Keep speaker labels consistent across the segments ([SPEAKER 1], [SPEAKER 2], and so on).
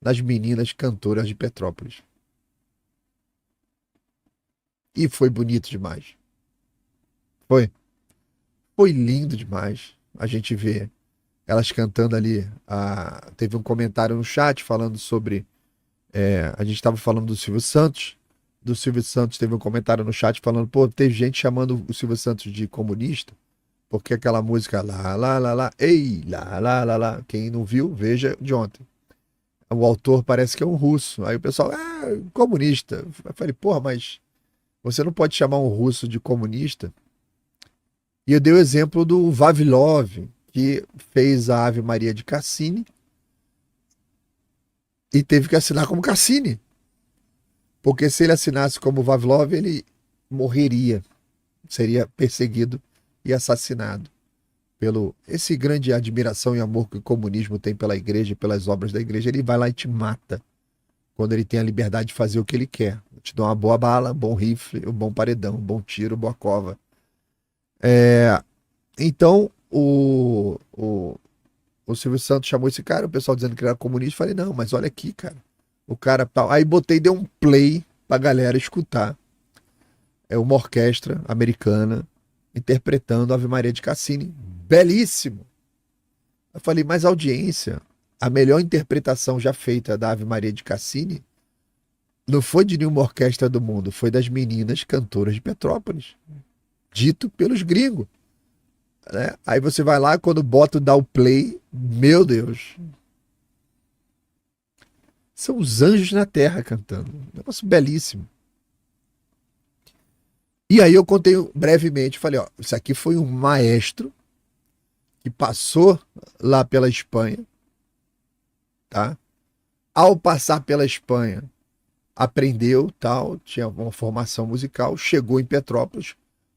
[SPEAKER 1] nas meninas cantoras de Petrópolis. E foi bonito demais. Foi. Foi lindo demais a gente ver elas cantando ali. Teve um comentário no chat falando sobre. A gente estava falando do Silvio Santos. Do Silvio Santos teve um comentário no chat falando, pô, teve gente chamando o Silvio Santos de comunista, porque aquela música lá, lá, lá, lá, ei, lá, lá, lá, lá. Quem não viu, veja de ontem. O autor parece que é um russo. Aí o pessoal, comunista. Eu falei, porra, mas você não pode chamar um russo de comunista. E eu dei o exemplo do Vavilov, que fez a Ave Maria de Cassini e teve que assinar como Cassini. Porque se ele assinasse como Vavilov, ele morreria, seria perseguido e assassinado pelo esse grande admiração e amor que o comunismo tem pela igreja e pelas obras da igreja. Ele vai lá e te mata quando ele tem a liberdade de fazer o que ele quer. Te dá uma boa bala, um bom rifle, um bom paredão, um bom tiro, boa cova. Então, o Silvio Santos chamou esse cara, o pessoal dizendo que ele era comunista. Eu falei, não, mas olha aqui, cara. O cara tal. Aí botei, dei um play pra galera escutar. É uma orquestra americana interpretando Ave Maria de Cassini. Belíssimo. Eu falei, mas audiência, a melhor interpretação já feita da Ave Maria de Cassini não foi de nenhuma orquestra do mundo, foi das meninas cantoras de Petrópolis. Dito pelos gringos. Né? Aí você vai lá, quando bota dá o play, meu Deus. São os anjos na terra cantando. Um negócio belíssimo. E aí eu contei brevemente, falei, ó, isso aqui foi um maestro que passou lá pela Espanha, tá? Ao passar pela Espanha, aprendeu, tal, tinha uma formação musical, chegou em Petrópolis,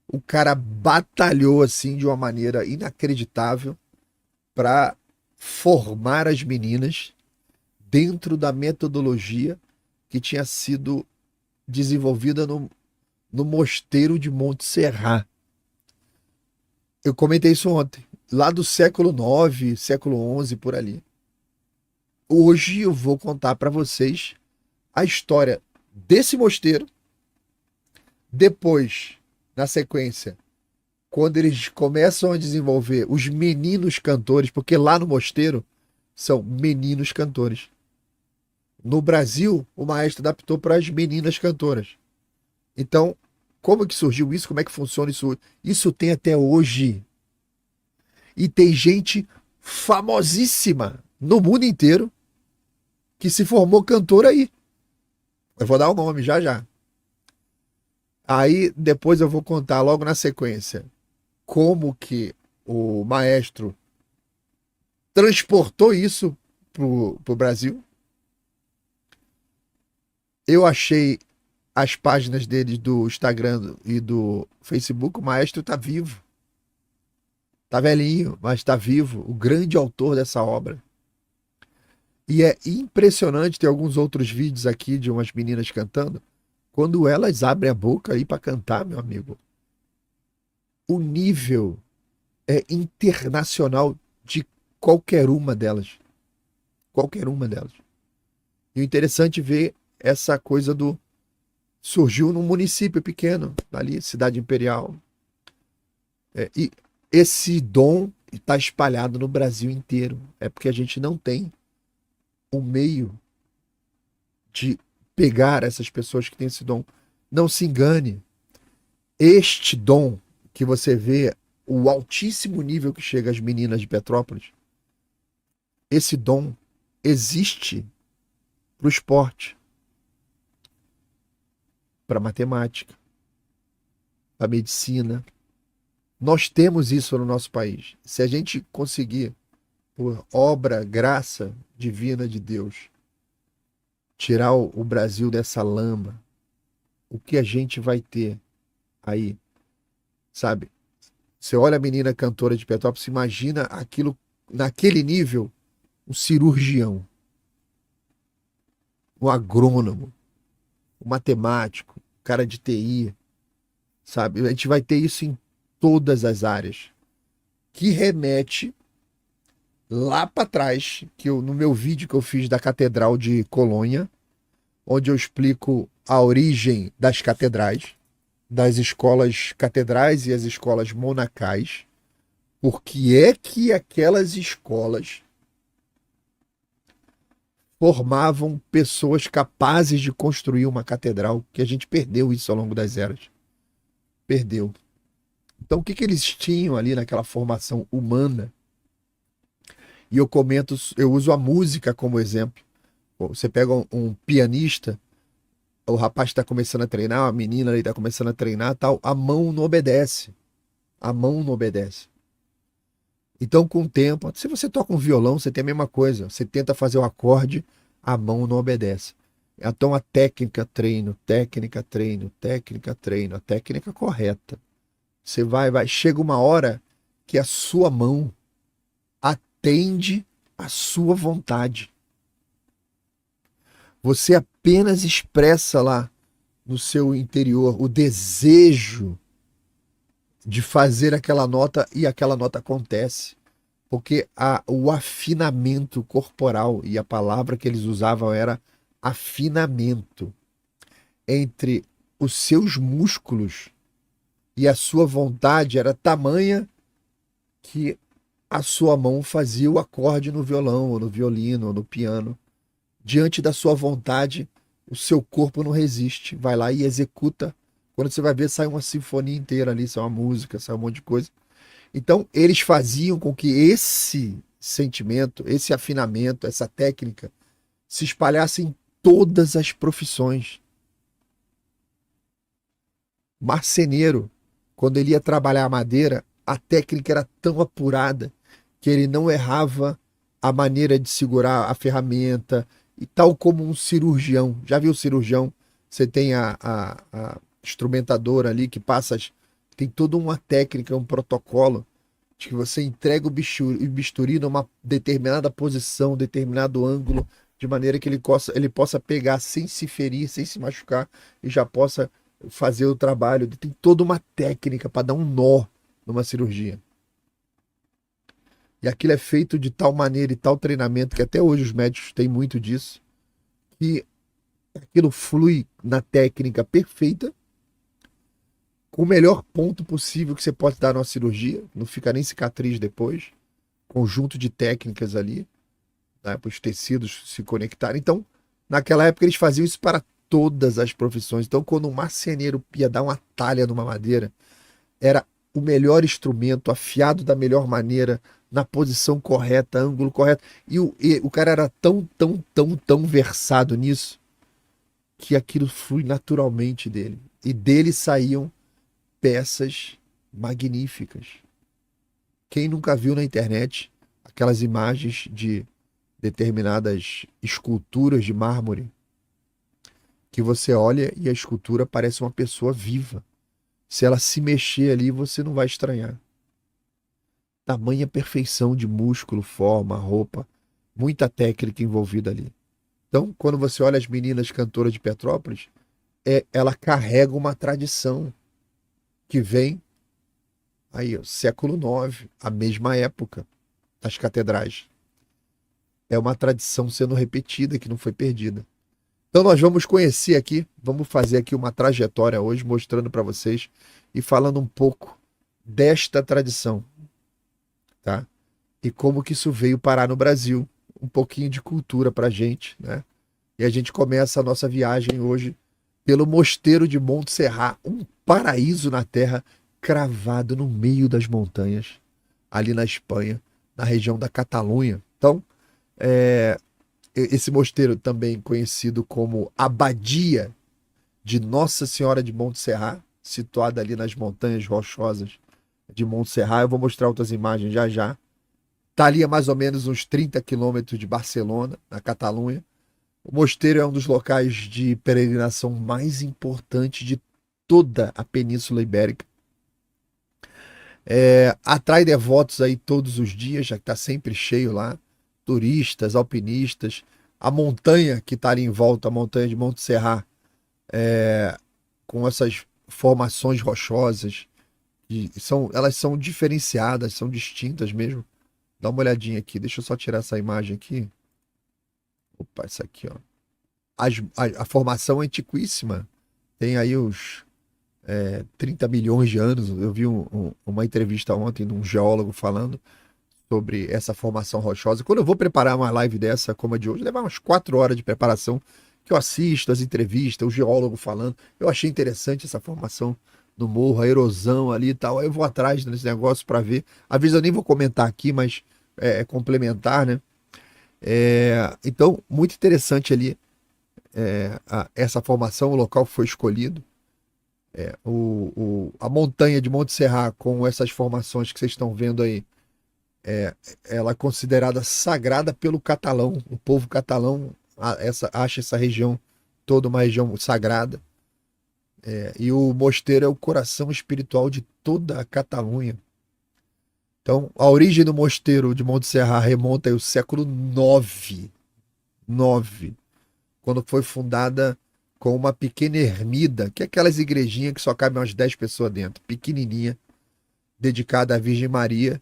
[SPEAKER 1] o cara batalhou assim de uma maneira inacreditável para formar as meninas dentro da metodologia que tinha sido desenvolvida no mosteiro de Monte Serrat. Eu comentei isso ontem, lá do século IX, século XI, por ali. Hoje eu vou contar para vocês a história desse mosteiro, depois, na sequência, quando eles começam a desenvolver os meninos cantores, porque lá no mosteiro são meninos cantores. No Brasil, o maestro adaptou para as meninas cantoras. Então, como que surgiu isso? Como é que funciona isso? Isso tem até hoje. E tem gente famosíssima no mundo inteiro que se formou cantora aí. Eu vou dar o nome já já. Aí depois eu vou contar logo na sequência como que o maestro transportou isso pro Brasil. Eu achei as páginas dele do Instagram e do Facebook, o maestro tá vivo. Tá velhinho, mas tá vivo. O grande autor dessa obra. E é impressionante, tem alguns outros vídeos aqui de umas meninas cantando. Quando elas abrem a boca aí para cantar, meu amigo, o nível é internacional de qualquer uma delas. Qualquer uma delas. E o interessante é ver essa coisa do... Surgiu num município pequeno, ali, Cidade Imperial. E esse dom está espalhado no Brasil inteiro. É porque a gente não tem o meio de pegar essas pessoas que têm esse dom. Não se engane. Este dom que você vê, o altíssimo nível que chega às meninas de Petrópolis, esse dom existe para o esporte, para a matemática, para a medicina. Nós temos isso no nosso país. Se a gente conseguir, por obra, graça divina de Deus, tirar o Brasil dessa lama, o que a gente vai ter aí, sabe? Você olha a menina cantora de Petrópolis, imagina aquilo naquele nível, um cirurgião, um agrônomo, um matemático, um cara de TI, sabe? A gente vai ter isso em todas as áreas, que remete lá para trás, no meu vídeo que eu fiz da Catedral de Colônia, onde eu explico a origem das catedrais, das escolas catedrais e as escolas monacais, por que é que aquelas escolas formavam pessoas capazes de construir uma catedral, que a gente perdeu isso ao longo das eras. Perdeu. Então, o que, que eles tinham ali naquela formação humana? E eu comento, eu uso a música como exemplo. Você pega um pianista, o rapaz está começando a treinar, a menina está começando a treinar, tal, a mão não obedece. A mão não obedece. Então, com o tempo, se você toca um violão, você tem a mesma coisa. Você tenta fazer o acorde, a mão não obedece. Então, a técnica, treino, técnica, treino, técnica, treino, a técnica correta. Você vai. Chega uma hora que a sua mão atende a sua vontade. Você apenas expressa lá no seu interior o desejo de fazer aquela nota e aquela nota acontece. Porque o afinamento corporal, e a palavra que eles usavam era afinamento, entre os seus músculos e a sua vontade era tamanha que a sua mão fazia o acorde no violão, ou no violino, ou no piano. Diante da sua vontade, o seu corpo não resiste, vai lá e executa. Quando você vai ver, sai uma sinfonia inteira ali, sai uma música, sai um monte de coisa. Então, eles faziam com que esse sentimento, esse afinamento, essa técnica se espalhasse em todas as profissões. Marceneiro, quando ele ia trabalhar a madeira, a técnica era tão apurada que ele não errava a maneira de segurar a ferramenta, e tal como um cirurgião. Já viu o cirurgião? Você tem a instrumentadora ali que passa, tem toda uma técnica, um protocolo, de que você entrega o bisturi numa determinada posição, determinado ângulo, de maneira que ele possa pegar sem se ferir, sem se machucar, e já possa fazer o trabalho. Tem toda uma técnica para dar um nó numa cirurgia. E aquilo é feito de tal maneira e tal treinamento, que até hoje os médicos têm muito disso, que aquilo flui na técnica perfeita, com o melhor ponto possível que você pode dar numa cirurgia, não fica nem cicatriz depois, conjunto de técnicas ali, né, para os tecidos se conectarem. Então, naquela época eles faziam isso para todas as profissões. Então, quando um marceneiro ia dar uma talha numa madeira, era o melhor instrumento, afiado da melhor maneira, na posição correta, ângulo correto. E o cara era tão versado nisso, que aquilo flui naturalmente dele. E dele saíam peças magníficas. Quem nunca viu na internet aquelas imagens de determinadas esculturas de mármore, que você olha e a escultura parece uma pessoa viva. Se ela se mexer ali, você não vai estranhar. Tamanha perfeição de músculo, forma, roupa, muita técnica envolvida ali. Então, quando você olha as meninas cantoras de Petrópolis, ela carrega uma tradição que vem aí, século IX, a mesma época das catedrais. É uma tradição sendo repetida, que não foi perdida. Então nós vamos conhecer aqui, vamos fazer aqui uma trajetória hoje, mostrando para vocês e falando um pouco desta tradição, tá? E como que isso veio parar no Brasil, um pouquinho de cultura pra gente, né? E a gente começa a nossa viagem hoje pelo Mosteiro de Montserrat, um paraíso na terra, cravado no meio das montanhas, ali na Espanha, na região da Catalunha. Então, esse mosteiro também conhecido como Abadia de Nossa Senhora de Montserrat, situada ali nas montanhas rochosas de Montserrat. Eu vou mostrar outras imagens já já. Está ali a mais ou menos uns 30 quilômetros de Barcelona, na Catalunha. O mosteiro é um dos locais de peregrinação mais importantes de toda a Península Ibérica. Atrai devotos aí todos os dias, já que está sempre cheio lá. Turistas, alpinistas. A montanha que está ali em volta, a montanha de Montserrat, com essas formações rochosas, elas são diferenciadas, são distintas mesmo Dá uma olhadinha aqui. Deixa eu só tirar essa imagem aqui. Opa, essa aqui, ó. A formação é antiquíssima. Tem aí os 30 milhões de anos. Eu vi uma entrevista ontem de um geólogo falando sobre essa formação rochosa. Quando eu vou preparar uma live dessa, como a de hoje, levar umas 4 horas de preparação, que eu assisto as entrevistas, o geólogo falando. Eu achei interessante essa formação no morro, a erosão ali e tal. Aí eu vou atrás desse negócio para ver. Às vezes eu nem vou comentar aqui, mas é complementar, né? Então, muito interessante ali essa formação, o local que foi escolhido. A montanha de Monte Serrat, com essas formações que vocês estão vendo aí, ela é considerada sagrada pelo catalão. O povo catalão acha essa região toda uma região sagrada. E o mosteiro é o coração espiritual de toda a Catalunha. Então, a origem do mosteiro de Monte Serrat remonta ao século IX, quando foi fundada com uma pequena ermida, que é aquelas igrejinhas que só cabem umas 10 pessoas dentro, pequenininha, dedicada à Virgem Maria.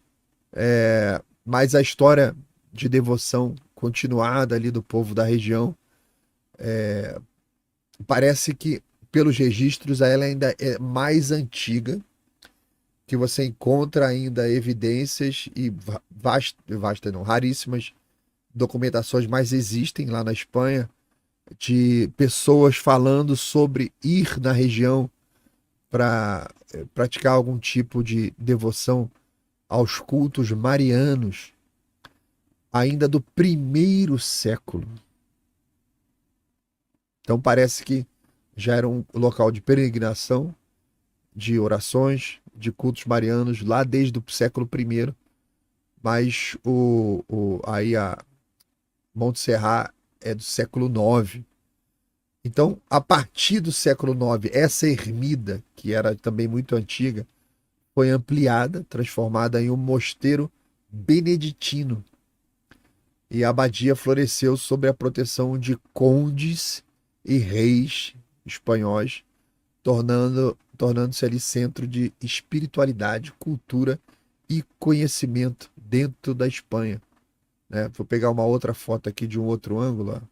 [SPEAKER 1] Mas a história de devoção continuada ali do povo da região, parece que, pelos registros, ela ainda é mais antiga, que você encontra ainda evidências e raríssimas documentações, mas existem lá na Espanha, de pessoas falando sobre ir na região para praticar algum tipo de devoção aos cultos marianos, ainda do primeiro século. Então parece que já era um local de peregrinação, de orações, de cultos marianos, lá desde o século I, mas aí a Monte Serrat é do século IX. Então, a partir do século IX, essa ermida, que era também muito antiga, foi ampliada, transformada em um mosteiro beneditino. E a abadia floresceu sob a proteção de condes e reis espanhóis, tornando-se ali centro de espiritualidade, cultura e conhecimento dentro da Espanha. Vou pegar uma outra foto aqui de um outro ângulo. Ó.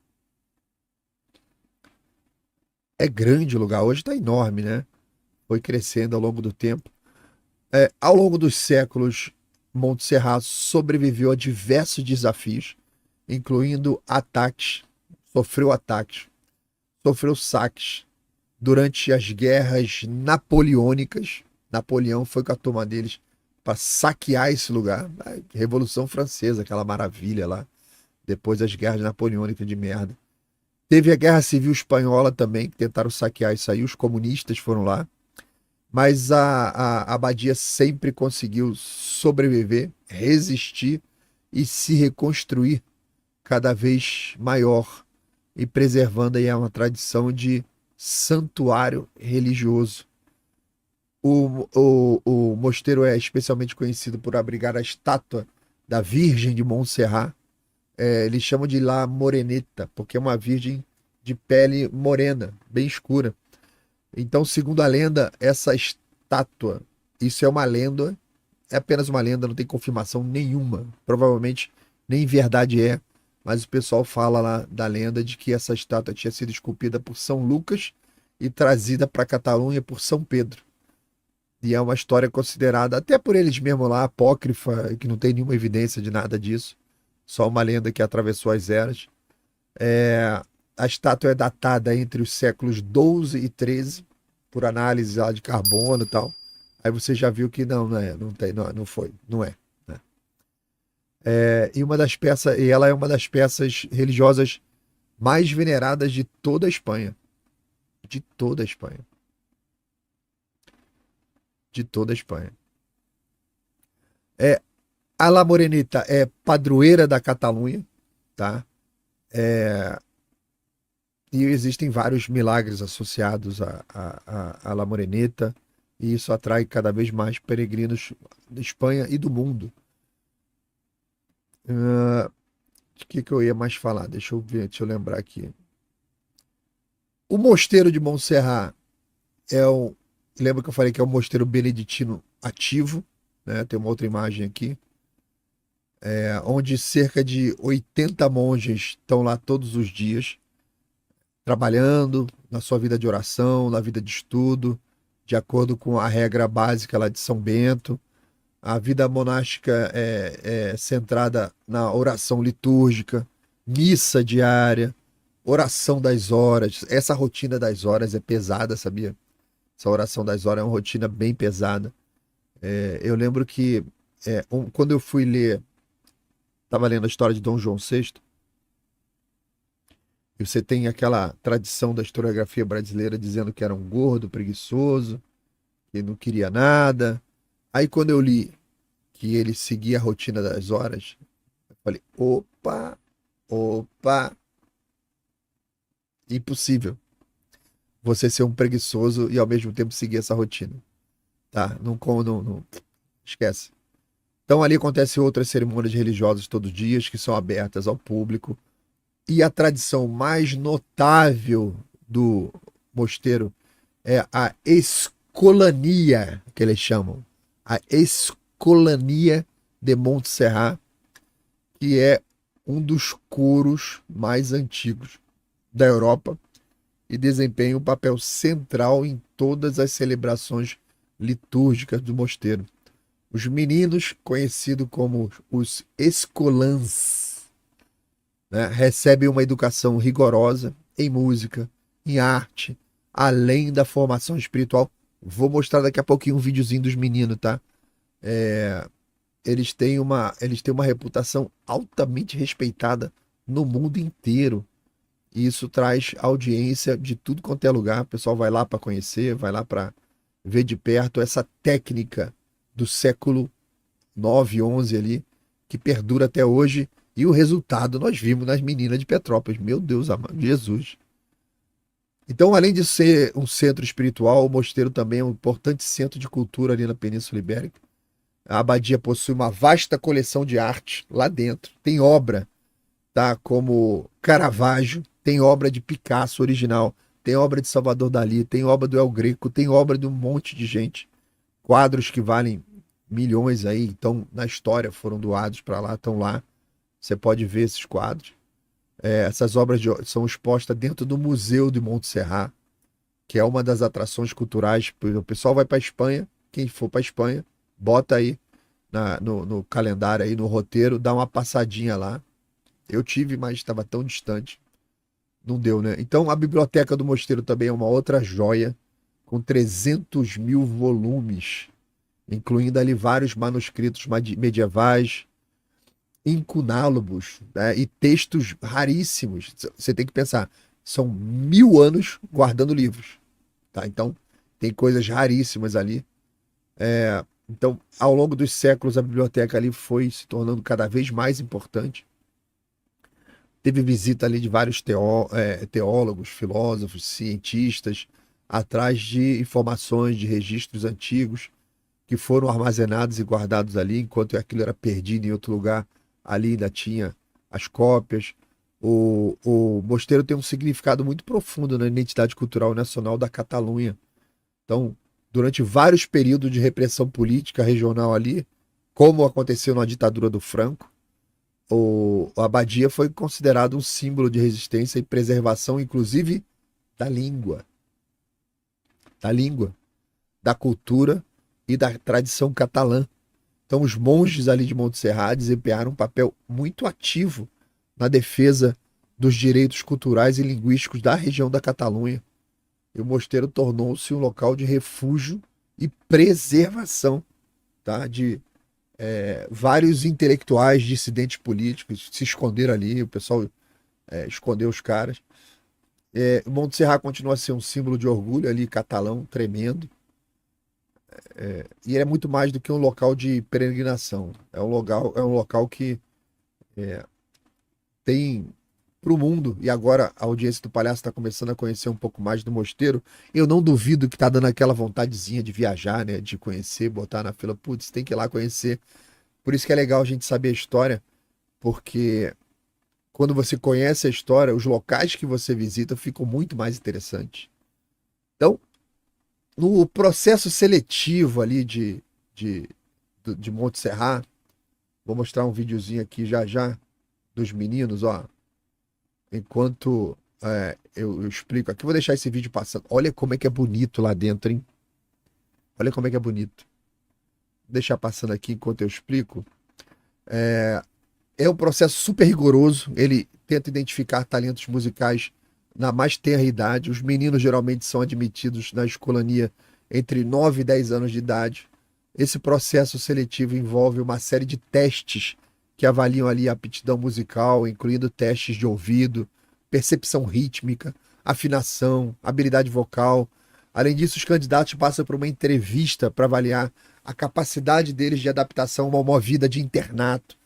[SPEAKER 1] É grande o lugar, hoje está enorme, né? Foi crescendo ao longo do tempo. Ao longo dos séculos, Monte Serrat sobreviveu a diversos desafios, incluindo sofreu saques durante as guerras napoleônicas. Napoleão foi com a turma deles para saquear esse lugar. A Revolução Francesa, aquela maravilha lá, depois das guerras napoleônicas de merda. Teve a Guerra Civil Espanhola também, que tentaram saquear isso aí, os comunistas foram lá. Mas a abadia sempre conseguiu sobreviver, resistir e se reconstruir cada vez maior, e preservando aí uma tradição de santuário religioso. O mosteiro é especialmente conhecido por abrigar a estátua da Virgem de Montserrat. Eles chamam de La Moreneta, porque é uma virgem de pele morena, bem escura. Então, segundo a lenda, essa estátua, isso é uma lenda, é apenas uma lenda, não tem confirmação nenhuma. Provavelmente nem verdade é, mas o pessoal fala lá da lenda de que essa estátua tinha sido esculpida por São Lucas e trazida para a Catalunha por São Pedro. E é uma história considerada, até por eles mesmos lá, apócrifa, que não tem nenhuma evidência de nada disso. Só uma lenda que atravessou as eras. A estátua é datada entre os séculos XII e XIII, por análise lá de carbono e tal. Aí você já viu que não foi, não é. Né? E ela é uma das peças religiosas mais veneradas de toda a Espanha. De toda a Espanha. De toda a Espanha. A La Morenita é padroeira da Catalunha, tá? E existem vários milagres associados a La Moreneta, e isso atrai cada vez mais peregrinos da Espanha e do mundo. O que eu ia mais falar? Deixa eu ver, deixa eu lembrar aqui. O mosteiro de Montserrat lembra que eu falei que é um mosteiro beneditino ativo, né? Tem uma outra imagem aqui. onde cerca de 80 monges estão lá todos os dias, trabalhando na sua vida de oração, na vida de estudo, de acordo com a regra básica lá de São Bento. A vida monástica é centrada na oração litúrgica, missa diária, oração das horas. Essa rotina das horas é pesada, sabia? Essa oração das horas é uma rotina bem pesada. Eu lembro que quando eu fui ler, estava lendo a história de Dom João VI, e você tem aquela tradição da historiografia brasileira dizendo que era um gordo, preguiçoso, que não queria nada. Aí quando eu li que ele seguia a rotina das horas, eu falei, opa, opa, impossível você ser um preguiçoso e ao mesmo tempo seguir essa rotina, tá? Não esquece. Então ali acontecem outras cerimônias religiosas todos os dias que são abertas ao público. E a tradição mais notável do mosteiro é a escolania, que eles chamam. A escolania de Montserrat, que é um dos coros mais antigos da Europa e desempenha um papel central em todas as celebrações litúrgicas do mosteiro. Os meninos, conhecidos como os escolans, né, recebem uma educação rigorosa em música, em arte, além da formação espiritual. Vou mostrar daqui a pouquinho um videozinho dos meninos, tá? Eles têm uma reputação altamente respeitada no mundo inteiro. E isso traz audiência de tudo quanto é lugar. O pessoal vai lá para conhecer, vai lá para ver de perto essa técnica do século 9, 11 ali, que perdura até hoje. E o resultado nós vimos nas meninas de Petrópolis. Meu Deus amado, Jesus. Então, além de ser um centro espiritual, o mosteiro também é um importante centro de cultura ali na Península Ibérica. A abadia possui uma vasta coleção de arte lá dentro. Tem obra, tá? Como Caravaggio, tem obra de Picasso original, tem obra de Salvador Dalí, tem obra do El Greco, tem obra de um monte de gente. Quadros que valem milhões aí, então na história foram doados para lá, estão lá. Você pode ver esses quadros. Essas obras são expostas dentro do Museu de Montserrat, que é uma das atrações culturais. O pessoal vai para a Espanha, quem for para a Espanha, bota aí no calendário, aí no roteiro, dá uma passadinha lá. Eu tive, mas estava tão distante. Não deu, né? Então a biblioteca do mosteiro também é uma outra joia, com 300 mil volumes, incluindo ali vários manuscritos medievais, incunálogos, né? E textos raríssimos. Você tem que pensar, são 1000 anos guardando livros, tá? Então tem coisas raríssimas ali. Então, ao longo dos séculos, a biblioteca ali foi se tornando cada vez mais importante. Teve visita ali de vários teólogos, filósofos, cientistas, atrás de informações, de registros antigos que foram armazenados e guardados ali, enquanto aquilo era perdido em outro lugar, ali ainda tinha as cópias. O mosteiro tem um significado muito profundo na identidade cultural nacional da Catalunha. Então, durante vários períodos de repressão política regional ali, como aconteceu na ditadura do Franco, a abadia foi considerado um símbolo de resistência e preservação, inclusive, da língua, da língua, da cultura e da tradição catalã. Então, os monges ali de Montserrat desempenharam um papel muito ativo na defesa dos direitos culturais e linguísticos da região da Catalunha. E o mosteiro tornou-se um local de refúgio e preservação, tá? De vários intelectuais, dissidentes políticos se esconderam ali, o pessoal escondeu os caras. Montserrat continua a ser um símbolo de orgulho ali, catalão, tremendo. E é muito mais do que um local de peregrinação. É um local que tem para o mundo, e agora a audiência do Palhaço está começando a conhecer um pouco mais do mosteiro. Eu não duvido que está dando aquela vontadezinha de viajar, né? De conhecer, botar na fila, putz, tem que ir lá conhecer. Por isso que é legal a gente saber a história, porque quando você conhece a história, os locais que você visita ficam muito mais interessantes. Então, no processo seletivo ali de Montserrat, Vou mostrar um videozinho aqui já já dos meninos, ó. Enquanto eu explico aqui, vou deixar esse vídeo passando. Olha como é que é bonito lá dentro, hein? Olha como é que é bonito. Vou deixar passando aqui enquanto eu explico. É um processo super rigoroso. Ele tenta identificar talentos musicais na mais tenra idade. Os meninos geralmente são admitidos na escolania entre 9 e 10 anos de idade. Esse processo seletivo envolve uma série de testes que avaliam ali a aptidão musical, incluindo testes de ouvido, percepção rítmica, afinação, habilidade vocal. Além disso, os candidatos passam por uma entrevista para avaliar a capacidade deles de adaptação a uma vida de internato,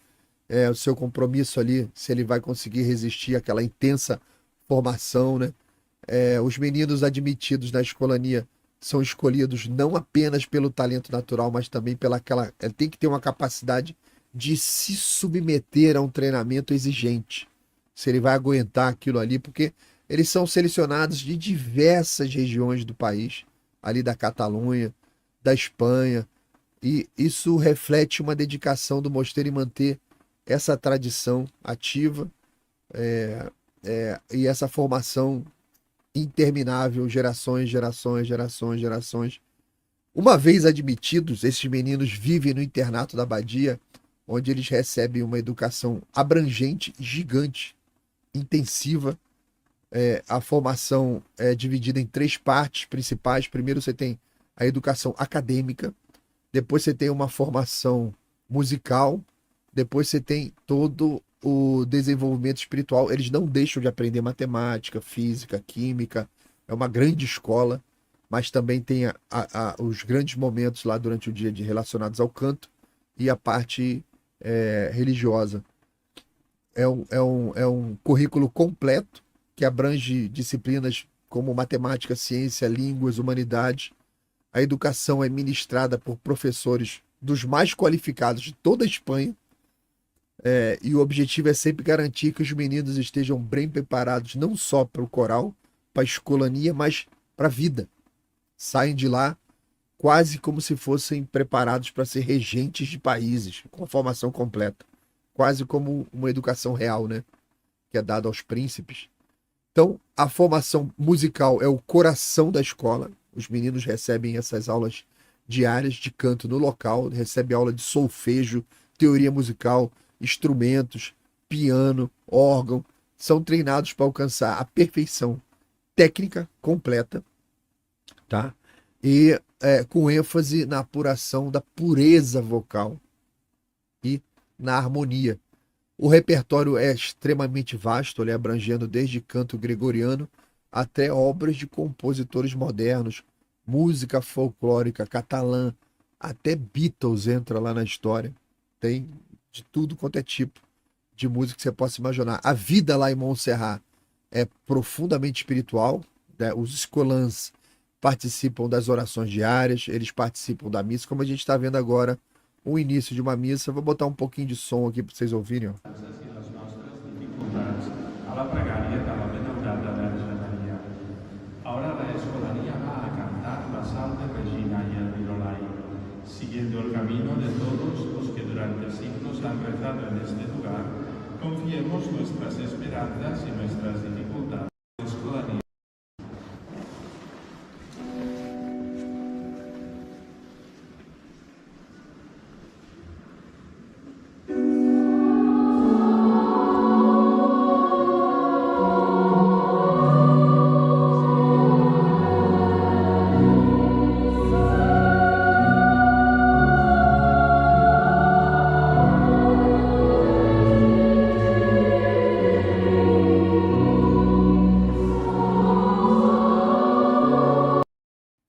[SPEAKER 1] o seu compromisso ali, se ele vai conseguir resistir àquela intensa formação, né? Os meninos admitidos na escolania são escolhidos não apenas pelo talento natural, mas também pela aquela. Ele tem que ter uma capacidade de se submeter a um treinamento exigente. Se ele vai aguentar aquilo ali, porque eles são selecionados de diversas regiões do país, ali da Catalunha, da Espanha, e isso reflete uma dedicação do mosteiro em manter essa tradição ativa, e essa formação interminável, gerações, gerações, gerações, gerações. Uma vez admitidos, esses meninos vivem no internato da Abadia, onde eles recebem uma educação abrangente, gigante, intensiva. A formação é dividida em 3 partes principais. Primeiro você tem a educação acadêmica, depois você tem uma formação musical, depois você tem todo o desenvolvimento espiritual. Eles não deixam de aprender matemática, física, química. É uma grande escola, mas também tem os grandes momentos lá durante o dia relacionados ao canto e a parte religiosa. É um currículo completo que abrange disciplinas como matemática, ciência, línguas, humanidades. A educação é ministrada por professores dos mais qualificados de toda a Espanha, e o objetivo é sempre garantir que os meninos estejam bem preparados não só para o coral, para a escolania, mas para a vida. Saem de lá quase como se fossem preparados para ser regentes de países, com a formação completa. Quase como uma educação real, né? Que é dada aos príncipes. Então, a formação musical é o coração da escola. Os meninos recebem essas aulas diárias de canto no local, recebem aula de solfejo, teoria musical, instrumentos, piano, órgão. São treinados para alcançar a perfeição técnica completa, tá? E com ênfase na apuração da pureza vocal e na harmonia. O repertório é extremamente vasto, ele abrangendo desde canto gregoriano até obras de compositores modernos, música folclórica catalã, até Beatles entra lá na história. Tem de tudo quanto é tipo de música que você possa imaginar. A vida lá em Montserrat é profundamente espiritual, né? Os escolãs participam das orações diárias, eles participam da missa, como a gente está vendo agora, o início de uma missa. Vou botar um pouquinho de som aqui para vocês ouvirem, ó.
[SPEAKER 2] A la pregària de la benaurada Verge Maria. Ahora la escolanía va a cantar la sal de Regina y el Virolai, siguiendo el camino de todos los que durante siglos han rezado en este lugar. Confiemos nuestras esperanzas y nuestras dificultades en la escolanía.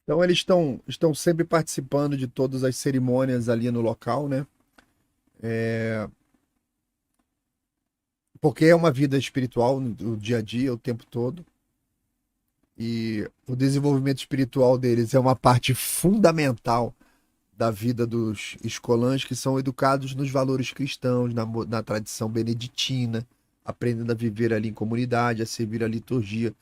[SPEAKER 1] Então eles estão sempre participando de todas as cerimônias ali no local, né? Porque é uma vida espiritual no dia a dia, o tempo todo. E o desenvolvimento espiritual deles é uma parte fundamental da vida dos escolãs, que são educados nos valores cristãos, na tradição beneditina, aprendendo a viver ali em comunidade, a servir a liturgia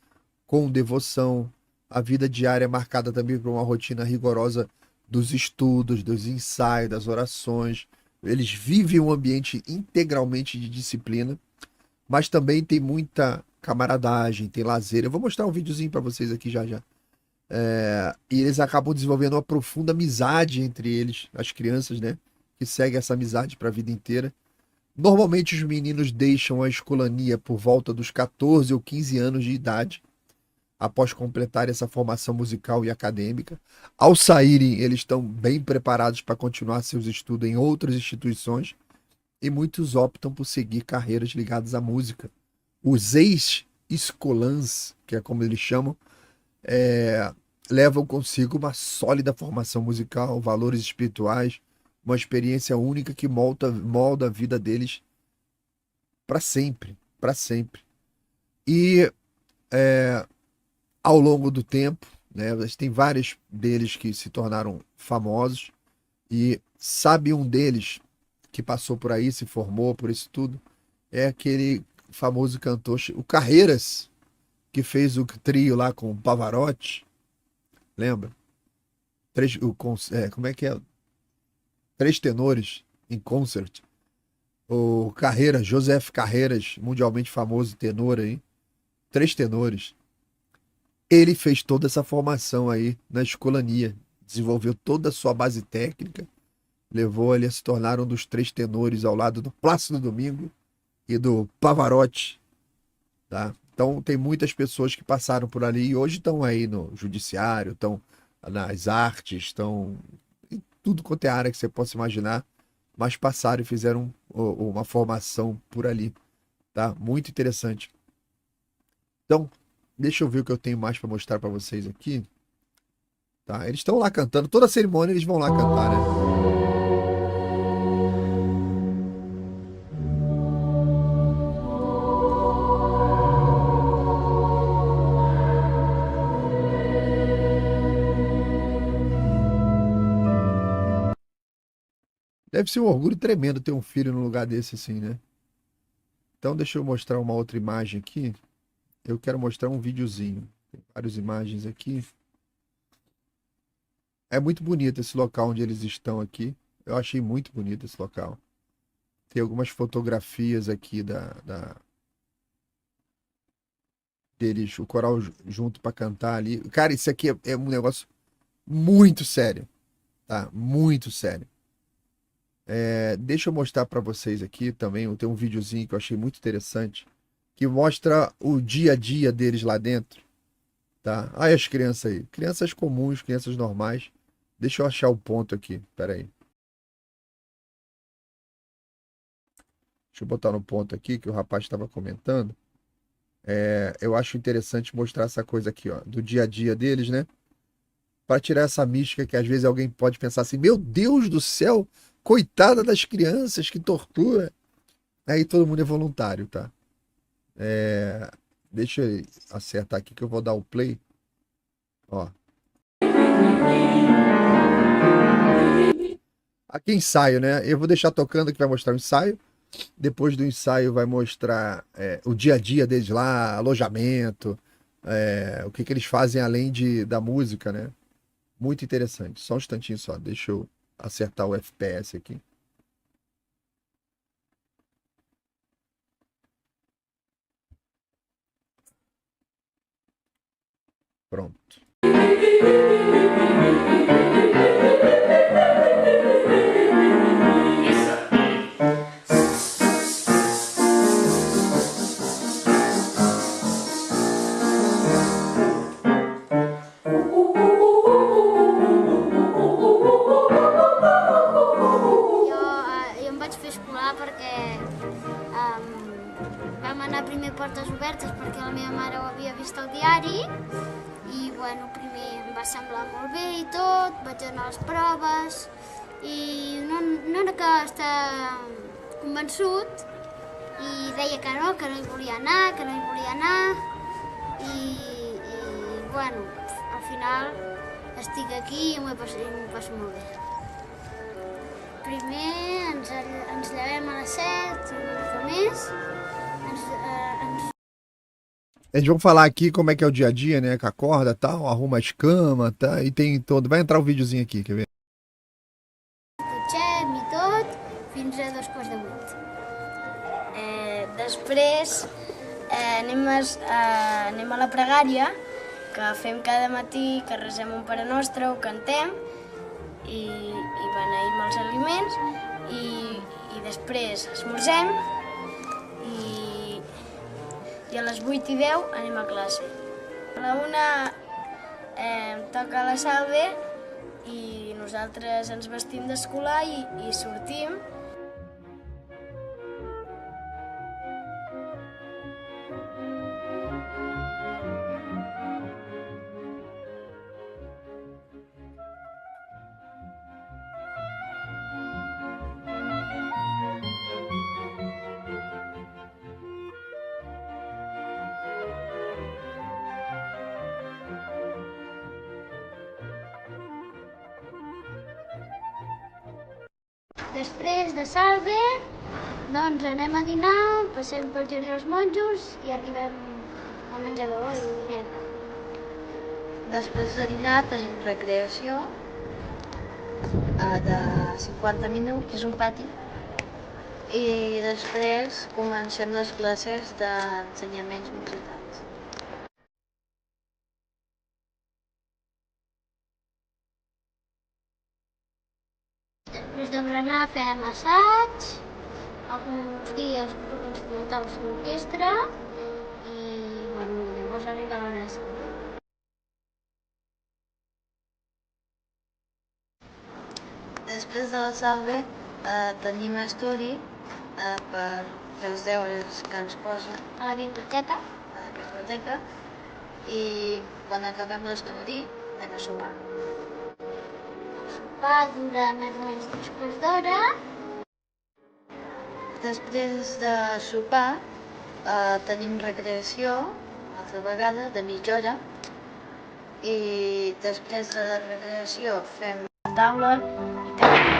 [SPEAKER 1] com devoção. A vida diária é marcada também por uma rotina rigorosa dos estudos, dos ensaios, das orações. Eles vivem um ambiente integralmente de disciplina, mas também tem muita camaradagem, tem lazer. Eu vou mostrar um videozinho para vocês aqui já já. E eles acabam desenvolvendo uma profunda amizade entre eles, as crianças, né? Que seguem essa amizade para a vida inteira. Normalmente os meninos deixam a escolania por volta dos 14 ou 15 anos de idade, após completar essa formação musical e acadêmica. Ao saírem, eles estão bem preparados para continuar seus estudos em outras instituições e muitos optam por seguir carreiras ligadas à música. Os ex-escolans, que é como eles chamam, levam consigo uma sólida formação musical, valores espirituais, uma experiência única que molda a vida deles para sempre, para sempre. E ao longo do tempo, né, tem vários deles que se tornaram famosos e sabe um deles que passou por aí, se formou por isso tudo, é aquele famoso cantor, o Carreiras, que fez o trio lá com o Pavarotti, lembra? Como é que é? Três tenores em concert. O Carreiras, Joseph Carreiras, mundialmente famoso tenor aí. Três tenores. Ele fez toda essa formação aí na escolania. Desenvolveu toda a sua base técnica. Levou ele a se tornar um dos três tenores ao lado do Plácido Domingo e do Pavarotti. Tá? Então tem muitas pessoas que passaram por ali e hoje estão aí no judiciário, estão nas artes, estão em tudo quanto é área que você possa imaginar, mas passaram e fizeram uma formação por ali. Tá? Muito interessante. Então, deixa eu ver o que eu tenho mais para mostrar para vocês aqui. Tá? Eles estão lá cantando, toda a cerimônia eles vão lá cantar, né? Deve ser um orgulho tremendo ter um filho num lugar desse assim, né? Então deixa eu mostrar uma outra imagem aqui. Eu quero mostrar um videozinho. Tem várias imagens aqui. É muito bonito esse local onde eles estão aqui. Eu achei muito bonito esse local. Tem algumas fotografias aqui deles, o coral junto para cantar ali. Cara, isso aqui é um negócio muito sério, tá? Muito sério. Deixa eu mostrar para vocês aqui também. Tem um videozinho que eu achei muito interessante, que mostra o dia a dia deles lá dentro, tá? Olha as crianças aí, crianças comuns, crianças normais. Deixa eu achar o ponto aqui, peraí. Deixa eu botar no ponto aqui que o rapaz estava comentando. Eu acho interessante mostrar essa coisa aqui, ó, do dia a dia deles, né? Para tirar essa mística que às vezes alguém pode pensar assim: meu Deus do céu, coitada das crianças, que tortura. Aí todo mundo é voluntário, tá? Deixa eu acertar aqui que eu vou dar o play. Ó. Aqui ensaio, né? Eu vou deixar tocando que vai mostrar o ensaio. Depois do ensaio vai mostrar o dia a dia deles lá, alojamento, o que eles fazem além da música, né? Muito interessante. Só um instantinho só, deixa eu acertar o FPS aqui. Pronto.
[SPEAKER 3] Jo em vaig fer escolar perquè vam anar primer a portes obertes perquè la meva mare ho havia vist al diari i bueno, primer em va semblar molt bé i tot, vaig anar a les proves i no era que estava convençut i deia que no hi volia anar i bueno, al final estic aquí i m'ho passo molt bé. Primer ens llevem a les 7 i una mica més.
[SPEAKER 1] Eles vão falar aqui como é que é o dia a dia, né? Que acorda, tal, arruma as camas, tá? E tem todo. Vai entrar o videozinho aqui, quer ver?
[SPEAKER 3] Dutxem i tot, d'11 a 7:15.
[SPEAKER 4] Després anem a la pregària, que fem cada matí, que resem un Pare Nostre, ho cantem, i beneïm els aliments, i després esmorzem, i a les 8:10 anem a classe. A la 1 toca la salve, i nosaltres ens vestim d'escolar i sortim.
[SPEAKER 3] Després de salve, doncs anem a dinar, passem pel jardí dels monjos i arribem al menjador i dinem.
[SPEAKER 5] Després de dinar tenim recreació de 50 minuts,
[SPEAKER 3] És un pati.
[SPEAKER 5] i després comencem les classes d'ensenyaments musicals.
[SPEAKER 3] Després de berenar fem assaig, alguns dies instrumentals d'orquestra i llavors arriba l'hora de salve.
[SPEAKER 5] Després de la salve tenim estudi per fer els deures que ens posen
[SPEAKER 3] A la biblioteca.
[SPEAKER 5] a la biblioteca, i quan acabem l'estudi anem a sopar.
[SPEAKER 3] Va durar més o menys 3 quarts d'hora.
[SPEAKER 5] Després de sopar tenim recreació, una altra vegada, de mitja hora, i després de la recreació fem
[SPEAKER 4] Taula i cafè.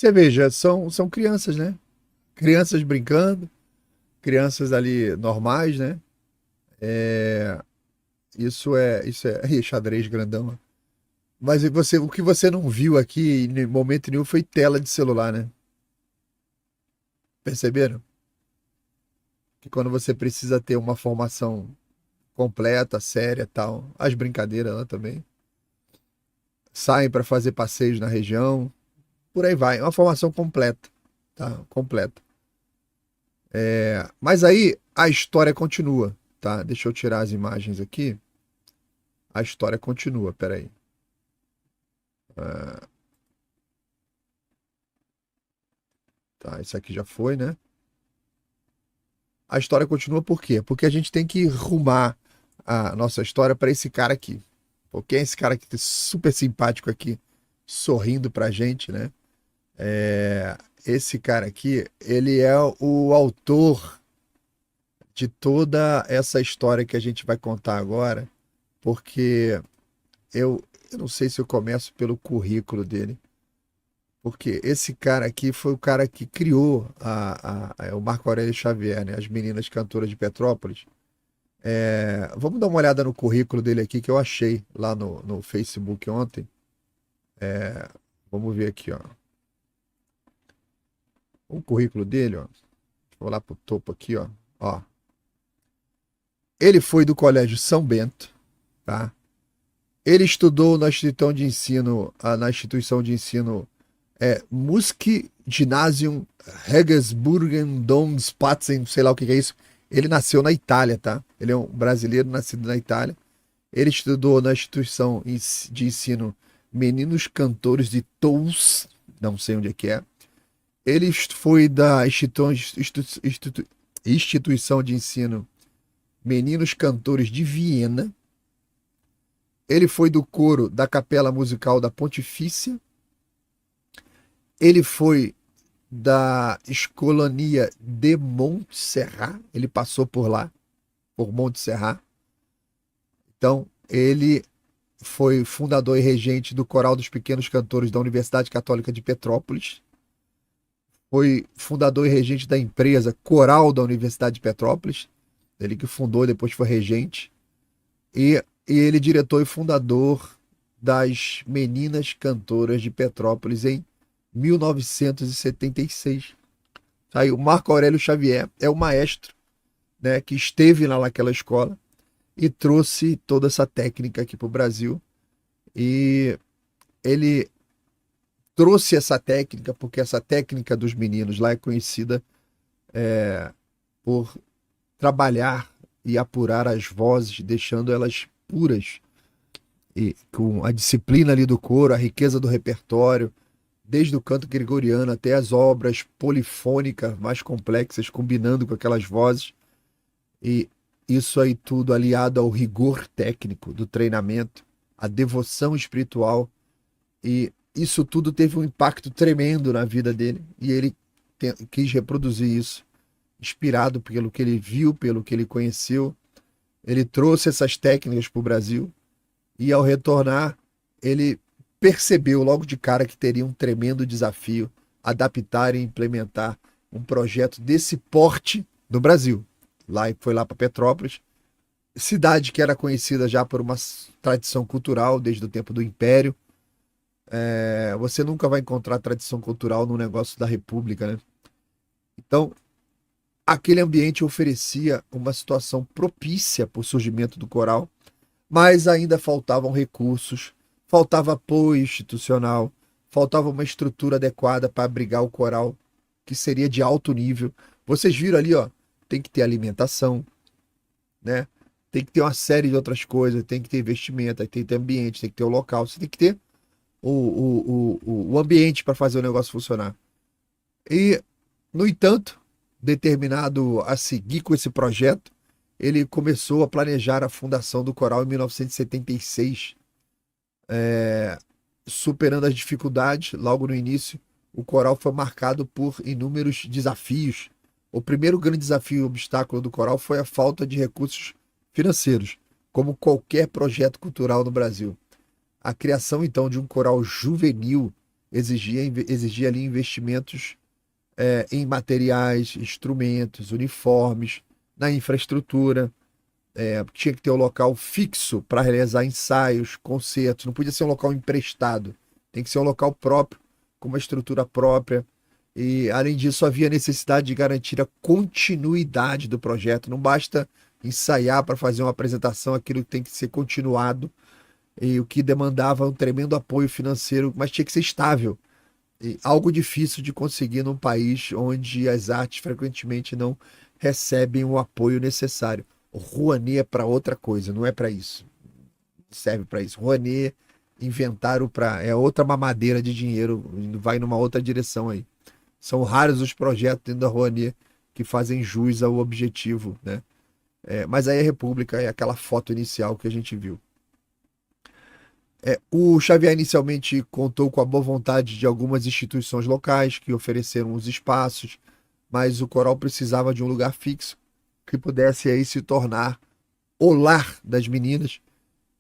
[SPEAKER 1] Você veja, são crianças, né? Crianças brincando, crianças ali normais, né? Isso é Ih, xadrez grandão. Mas o que você não viu aqui em momento nenhum foi tela de celular, né? Perceberam? Que quando você precisa ter uma formação completa, séria, tal, as brincadeiras lá também. Saem para fazer passeios na região, por aí vai, é uma formação completa, tá? Completa. Mas aí a história continua, tá? Deixa eu tirar as imagens aqui. A história continua, peraí. Tá, isso aqui já foi, né? A história continua por quê? Porque a gente tem que rumar a nossa história para esse cara aqui. Porque é esse cara que é super simpático aqui, sorrindo pra gente, né? Esse cara aqui, ele é o autor de toda essa história que a gente vai contar agora, porque eu não sei se eu começo pelo currículo dele, porque esse cara aqui foi o cara que criou o Marco Aurélio Xavier, né? As Meninas Cantoras de Petrópolis. Vamos dar uma olhada no currículo dele aqui, que eu achei lá no Facebook ontem. Vamos ver aqui, ó. O currículo dele, ó. Vou lá pro topo aqui, ó. Ele foi do Colégio São Bento, tá? Ele estudou na instituição de ensino Musikgymnasium Regensburgen Domspatzen, sei lá o que é isso. Ele nasceu na Itália, tá? Ele é um brasileiro nascido na Itália. Ele estudou na instituição de ensino Meninos Cantores de Toulouse, não sei onde é que é. Ele foi da instituição de ensino Meninos Cantores de Viena. Ele foi do coro da Capela Musical da Pontifícia. Ele foi da Escolania de Montserrat. Ele passou por lá, por Montserrat. Então, ele foi fundador e regente do Coral dos Pequenos Cantores da Universidade Católica de Petrópolis. Foi fundador e regente da empresa Coral da Universidade de Petrópolis. Ele que fundou e depois foi regente. E ele diretor e fundador das Meninas Cantoras de Petrópolis em 1976. Aí o Marco Aurélio Xavier é o maestro, né, que esteve lá naquela escola e trouxe toda essa técnica aqui para o Brasil. E ele trouxe essa técnica porque essa técnica dos meninos lá é conhecida por trabalhar e apurar as vozes, deixando elas puras, e com a disciplina ali do coro, a riqueza do repertório, desde o canto gregoriano até as obras polifônicas mais complexas, combinando com aquelas vozes. E isso aí tudo aliado ao rigor técnico do treinamento, a devoção espiritual, e isso tudo teve um impacto tremendo na vida dele, e ele quis reproduzir isso, inspirado pelo que ele viu, pelo que ele conheceu. Ele trouxe essas técnicas para o Brasil, e ao retornar, ele percebeu logo de cara que teria um tremendo desafio adaptar e implementar um projeto desse porte no Brasil. Foi lá para Petrópolis, cidade que era conhecida já por uma tradição cultural desde o tempo do Império. Você nunca vai encontrar tradição cultural no negócio da República, né? Então, aquele ambiente oferecia uma situação propícia para o surgimento do coral, mas ainda faltavam recursos, faltava apoio institucional, faltava uma estrutura adequada para abrigar o coral, que seria de alto nível. Vocês viram ali, ó, tem que ter alimentação, né? Tem que ter uma série de outras coisas, tem que ter investimento, tem que ter ambiente, tem que ter o local, você tem que ter o ambiente para fazer o negócio funcionar. E, no entanto, determinado a seguir com esse projeto, ele começou a planejar a fundação do coral em 1976. Superando as dificuldades, logo no início, o coral foi marcado por inúmeros desafios. O primeiro grande desafio e obstáculo do coral foi a falta de recursos financeiros, como qualquer projeto cultural no Brasil. A criação, então, de um coral juvenil exigia ali investimentos em materiais, instrumentos, uniformes, na infraestrutura. Tinha que ter um local fixo para realizar ensaios, concertos. Não podia ser um local emprestado. Tem que ser um local próprio, com uma estrutura própria. E, além disso, havia necessidade de garantir a continuidade do projeto. Não basta ensaiar para fazer uma apresentação, aquilo tem que ser continuado. E o que demandava um tremendo apoio financeiro, mas tinha que ser estável. E algo difícil de conseguir num país onde as artes frequentemente não recebem o apoio necessário. O Rouanet é para outra coisa, não é para isso. Não serve para isso. Rouanet inventaram é outra mamadeira de dinheiro, vai numa outra direção aí. São raros os projetos dentro da Rouanet que fazem jus ao objetivo, né? Mas aí a República é aquela foto inicial que a gente viu. O Xavier inicialmente contou com a boa vontade de algumas instituições locais que ofereceram os espaços, mas o coral precisava de um lugar fixo que pudesse aí se tornar o lar das meninas.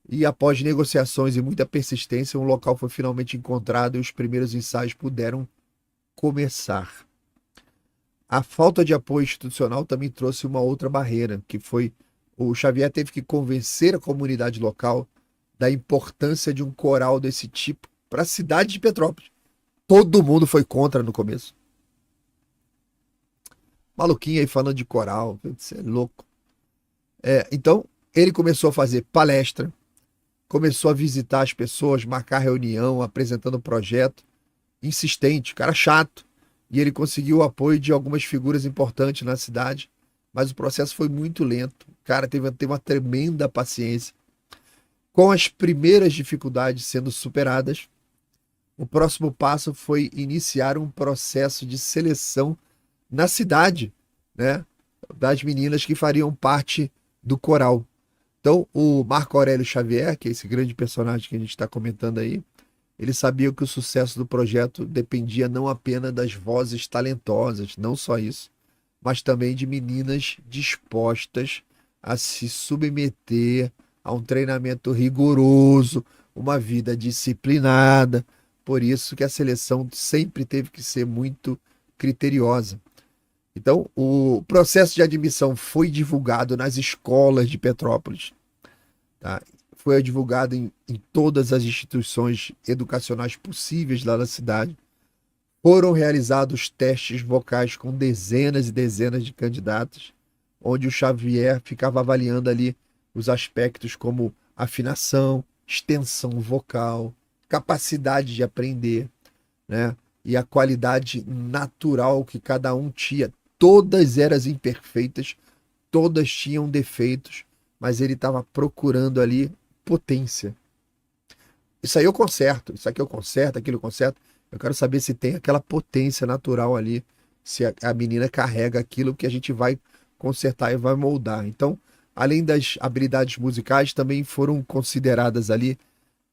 [SPEAKER 1] E após negociações e muita persistência, um local foi finalmente encontrado e os primeiros ensaios puderam começar. A falta de apoio institucional também trouxe uma outra barreira, que foi o Xavier teve que convencer a comunidade local da importância de um coral desse tipo para a cidade de Petrópolis. Todo mundo foi contra no começo. Maluquinho aí falando de coral, você é louco. Então, ele começou a fazer palestra, começou a visitar as pessoas, marcar reunião, apresentando o projeto, insistente, cara chato, e ele conseguiu o apoio de algumas figuras importantes na cidade, mas o processo foi muito lento. O cara teve uma tremenda paciência. Com as primeiras dificuldades sendo superadas, o próximo passo foi iniciar um processo de seleção na cidade, né, das meninas que fariam parte do coral. Então, o Marco Aurélio Xavier, que é esse grande personagem que a gente está comentando aí, Ele sabia que o sucesso do projeto dependia não apenas das vozes talentosas, não só isso, mas também de meninas dispostas a se submeter a um treinamento rigoroso, uma vida disciplinada. Por isso que a seleção sempre teve que ser muito criteriosa. Então, o processo de admissão foi divulgado nas escolas de Petrópolis, tá? Foi divulgado em todas as instituições educacionais possíveis lá na cidade. Foram realizados testes vocais com dezenas e dezenas de candidatos, onde o Xavier ficava avaliando ali os aspectos como afinação, extensão vocal, capacidade de aprender, né? E a qualidade natural que cada um tinha. Todas eram imperfeitas, todas tinham defeitos, mas ele estava procurando ali potência. Isso aí eu conserto, isso aqui eu conserto, aquilo eu conserto. Eu quero saber se tem aquela potência natural ali, se a menina carrega aquilo que a gente vai consertar e vai moldar. Então, além das habilidades musicais, também foram consideradas ali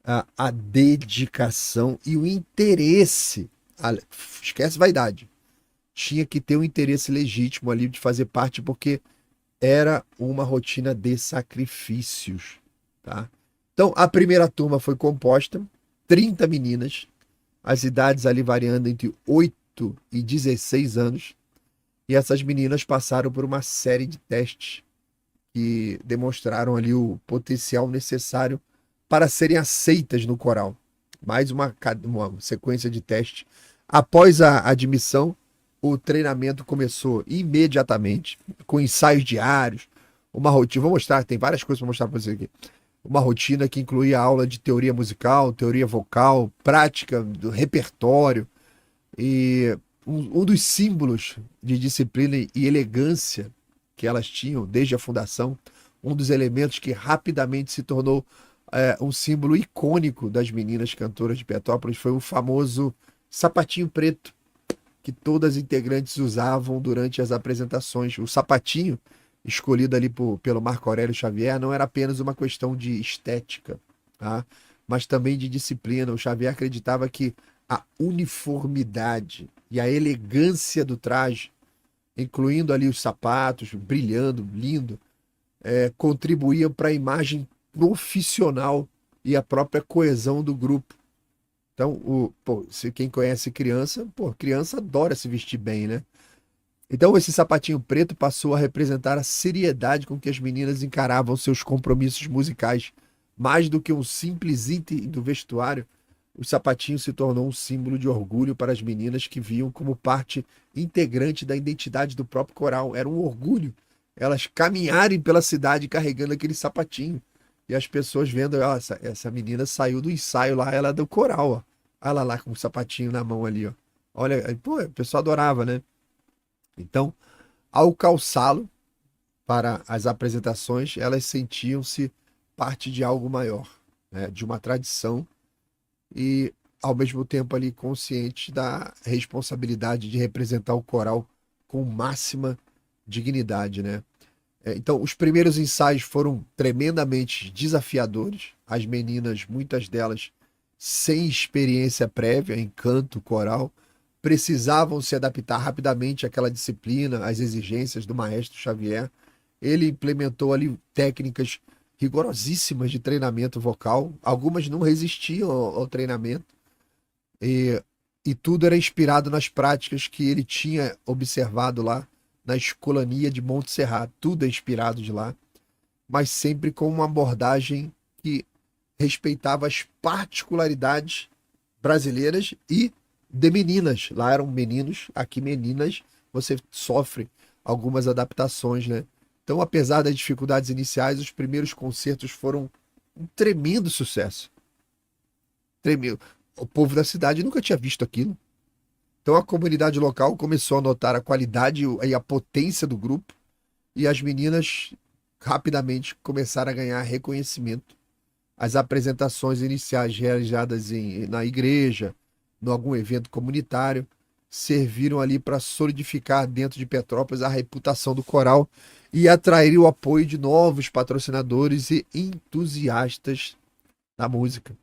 [SPEAKER 1] a dedicação e o interesse. Esquece vaidade. Tinha que ter um interesse legítimo ali de fazer parte, porque era uma rotina de sacrifícios, tá? Então, a primeira turma foi composta, 30 meninas, as idades ali variando entre 8 e 16 anos, e essas meninas passaram por uma série de testes que demonstraram ali o potencial necessário para serem aceitas no coral. Mais uma sequência de testes. Após a admissão, o treinamento começou imediatamente, com ensaios diários, uma rotina. Vou mostrar, tem várias coisas para mostrar para vocês aqui. Uma rotina que incluía aula de teoria musical, teoria vocal, prática do repertório. E um dos símbolos de disciplina e elegância que elas tinham desde a fundação, um dos elementos que rapidamente se tornou um símbolo icônico das meninas cantoras de Petrópolis, foi o famoso sapatinho preto, que todas as integrantes usavam durante as apresentações. O sapatinho, escolhido ali pelo Marco Aurélio Xavier, não era apenas uma questão de estética, tá? Mas também de disciplina. O Xavier acreditava que a uniformidade e a elegância do traje, incluindo ali os sapatos, brilhando, lindo, contribuíam para a imagem profissional e a própria coesão do grupo. Então, se quem conhece criança, criança adora se vestir bem, né? Então, esse sapatinho preto passou a representar a seriedade com que as meninas encaravam seus compromissos musicais. Mais do que um simples item do vestuário, o sapatinho se tornou um símbolo de orgulho para as meninas, que viam como parte integrante da identidade do próprio coral. Era um orgulho elas caminharem pela cidade carregando aquele sapatinho. E as pessoas vendo, essa menina saiu do ensaio lá, ela é do coral, ó. Olha ela lá com o sapatinho na mão ali, ó. Olha, o pessoal adorava, né? Então, ao calçá-lo para as apresentações, elas sentiam-se parte de algo maior, né? De uma tradição, e ao mesmo tempo ali conscientes da responsabilidade de representar o coral com máxima dignidade, né? Então, os primeiros ensaios foram tremendamente desafiadores. As meninas, muitas delas sem experiência prévia em canto coral, precisavam se adaptar rapidamente àquela disciplina, às exigências do maestro Xavier. Ele implementou ali técnicas rigorosíssimas de treinamento vocal. Algumas não resistiam ao treinamento. E tudo era inspirado nas práticas que ele tinha observado lá na Escolania de Montserrat. Tudo é inspirado de lá, mas sempre com uma abordagem que respeitava as particularidades brasileiras e de meninas. Lá eram meninos, aqui meninas, você sofre algumas adaptações, né? Então, apesar das dificuldades iniciais, os primeiros concertos foram um tremendo sucesso. Tremendo. O povo da cidade nunca tinha visto aquilo. Então, a comunidade local começou a notar a qualidade e a potência do grupo, e as meninas rapidamente começaram a ganhar reconhecimento. As apresentações iniciais realizadas na igreja, em algum evento comunitário, serviram ali para solidificar dentro de Petrópolis a reputação do coral e atrair o apoio de novos patrocinadores e entusiastas da música.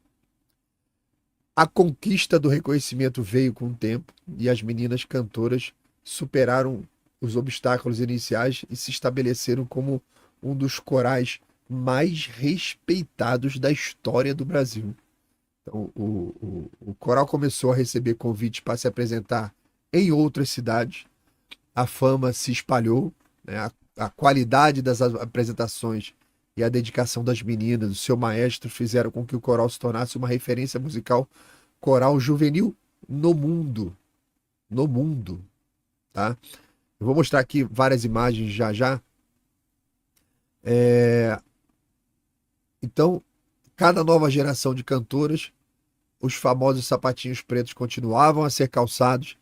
[SPEAKER 1] A conquista do reconhecimento veio com o tempo e as meninas cantoras superaram os obstáculos iniciais e se estabeleceram como um dos corais mais respeitados da história do Brasil. Então, o coral começou a receber convites para se apresentar em outras cidades. A fama se espalhou, né? A qualidade das apresentações e a dedicação das meninas, do seu maestro, fizeram com que o coral se tornasse uma referência musical coral juvenil no mundo. No mundo, tá? Eu vou mostrar aqui várias imagens já já. Então, cada nova geração de cantoras, os famosos sapatinhos pretos continuavam a ser calçados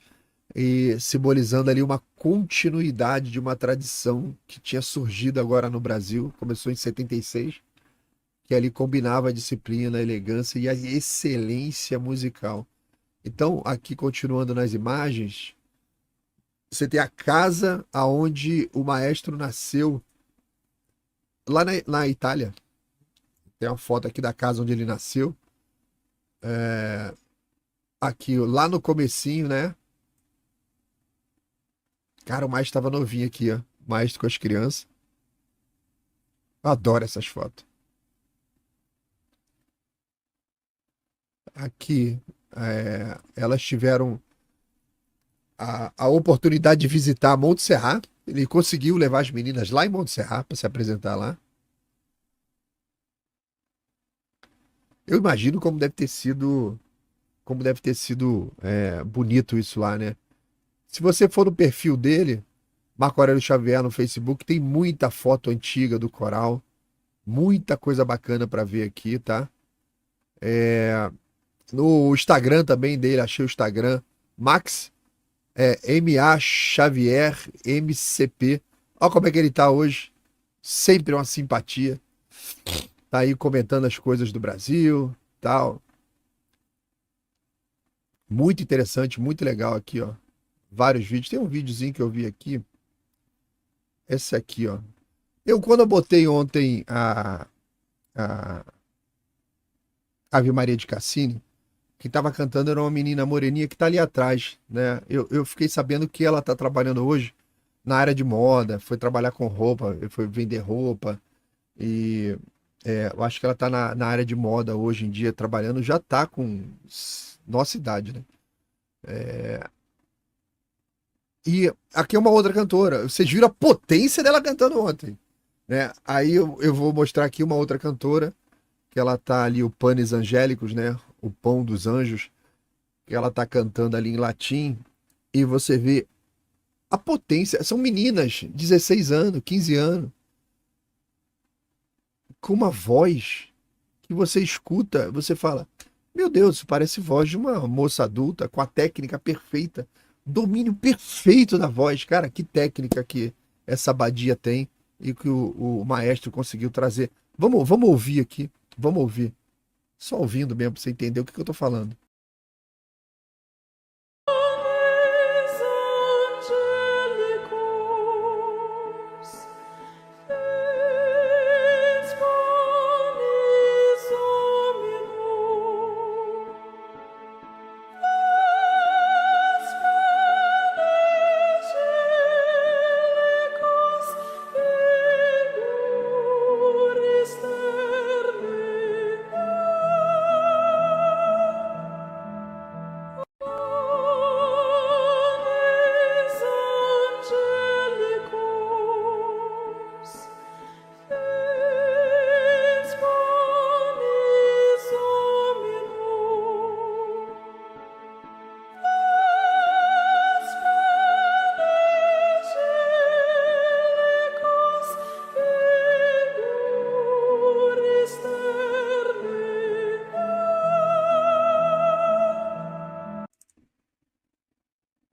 [SPEAKER 1] e simbolizando ali uma continuidade de uma tradição que tinha surgido agora no Brasil, começou em 76, que ali combinava a disciplina, a elegância e a excelência musical. Então, aqui continuando nas imagens, você tem a casa aonde o maestro nasceu, lá na Itália. Tem uma foto aqui da casa onde ele nasceu. Aqui, lá no comecinho, né? Cara, o maestro estava novinho aqui, ó. O maestro com as crianças. Eu adoro essas fotos. Aqui, elas tiveram a oportunidade de visitar Monte Serrat. Ele conseguiu levar as meninas lá em Monte Serrat para se apresentar lá. Eu imagino como deve ter sido bonito isso lá, né? Se você for no perfil dele, Marco Aurélio Xavier no Facebook, tem muita foto antiga do coral, muita coisa bacana para ver aqui, tá? No Instagram também dele, achei o Instagram, Max, MA Xavier MCP. Olha como é que ele tá hoje, sempre uma simpatia. Tá aí comentando as coisas do Brasil, tal. Muito interessante, muito legal aqui, ó. Vários vídeos. Tem um videozinho que eu vi aqui. Esse aqui, ó. Quando eu botei ontem a Ave Maria de Cassini, quem tava cantando era uma menina moreninha que tá ali atrás, né? Eu fiquei sabendo que ela tá trabalhando hoje na área de moda, foi trabalhar com roupa, foi vender roupa e eu acho que ela tá na área de moda hoje em dia, trabalhando, já tá com nossa idade, né? E aqui é uma outra cantora. Vocês viram a potência dela cantando ontem, né? Aí eu vou mostrar aqui uma outra cantora, que ela tá ali, o Panis Angélicos, né? O Pão dos Anjos, que ela tá cantando ali em latim, e você vê a potência. São meninas, 16 anos, 15 anos, com uma voz que você escuta, você fala, meu Deus, isso parece voz de uma moça adulta, com a técnica perfeita, domínio perfeito da voz. Cara, que técnica que essa abadia tem e que o maestro conseguiu trazer. Vamos ouvir aqui, vamos ouvir. Só ouvindo mesmo, pra você entender o que eu tô falando.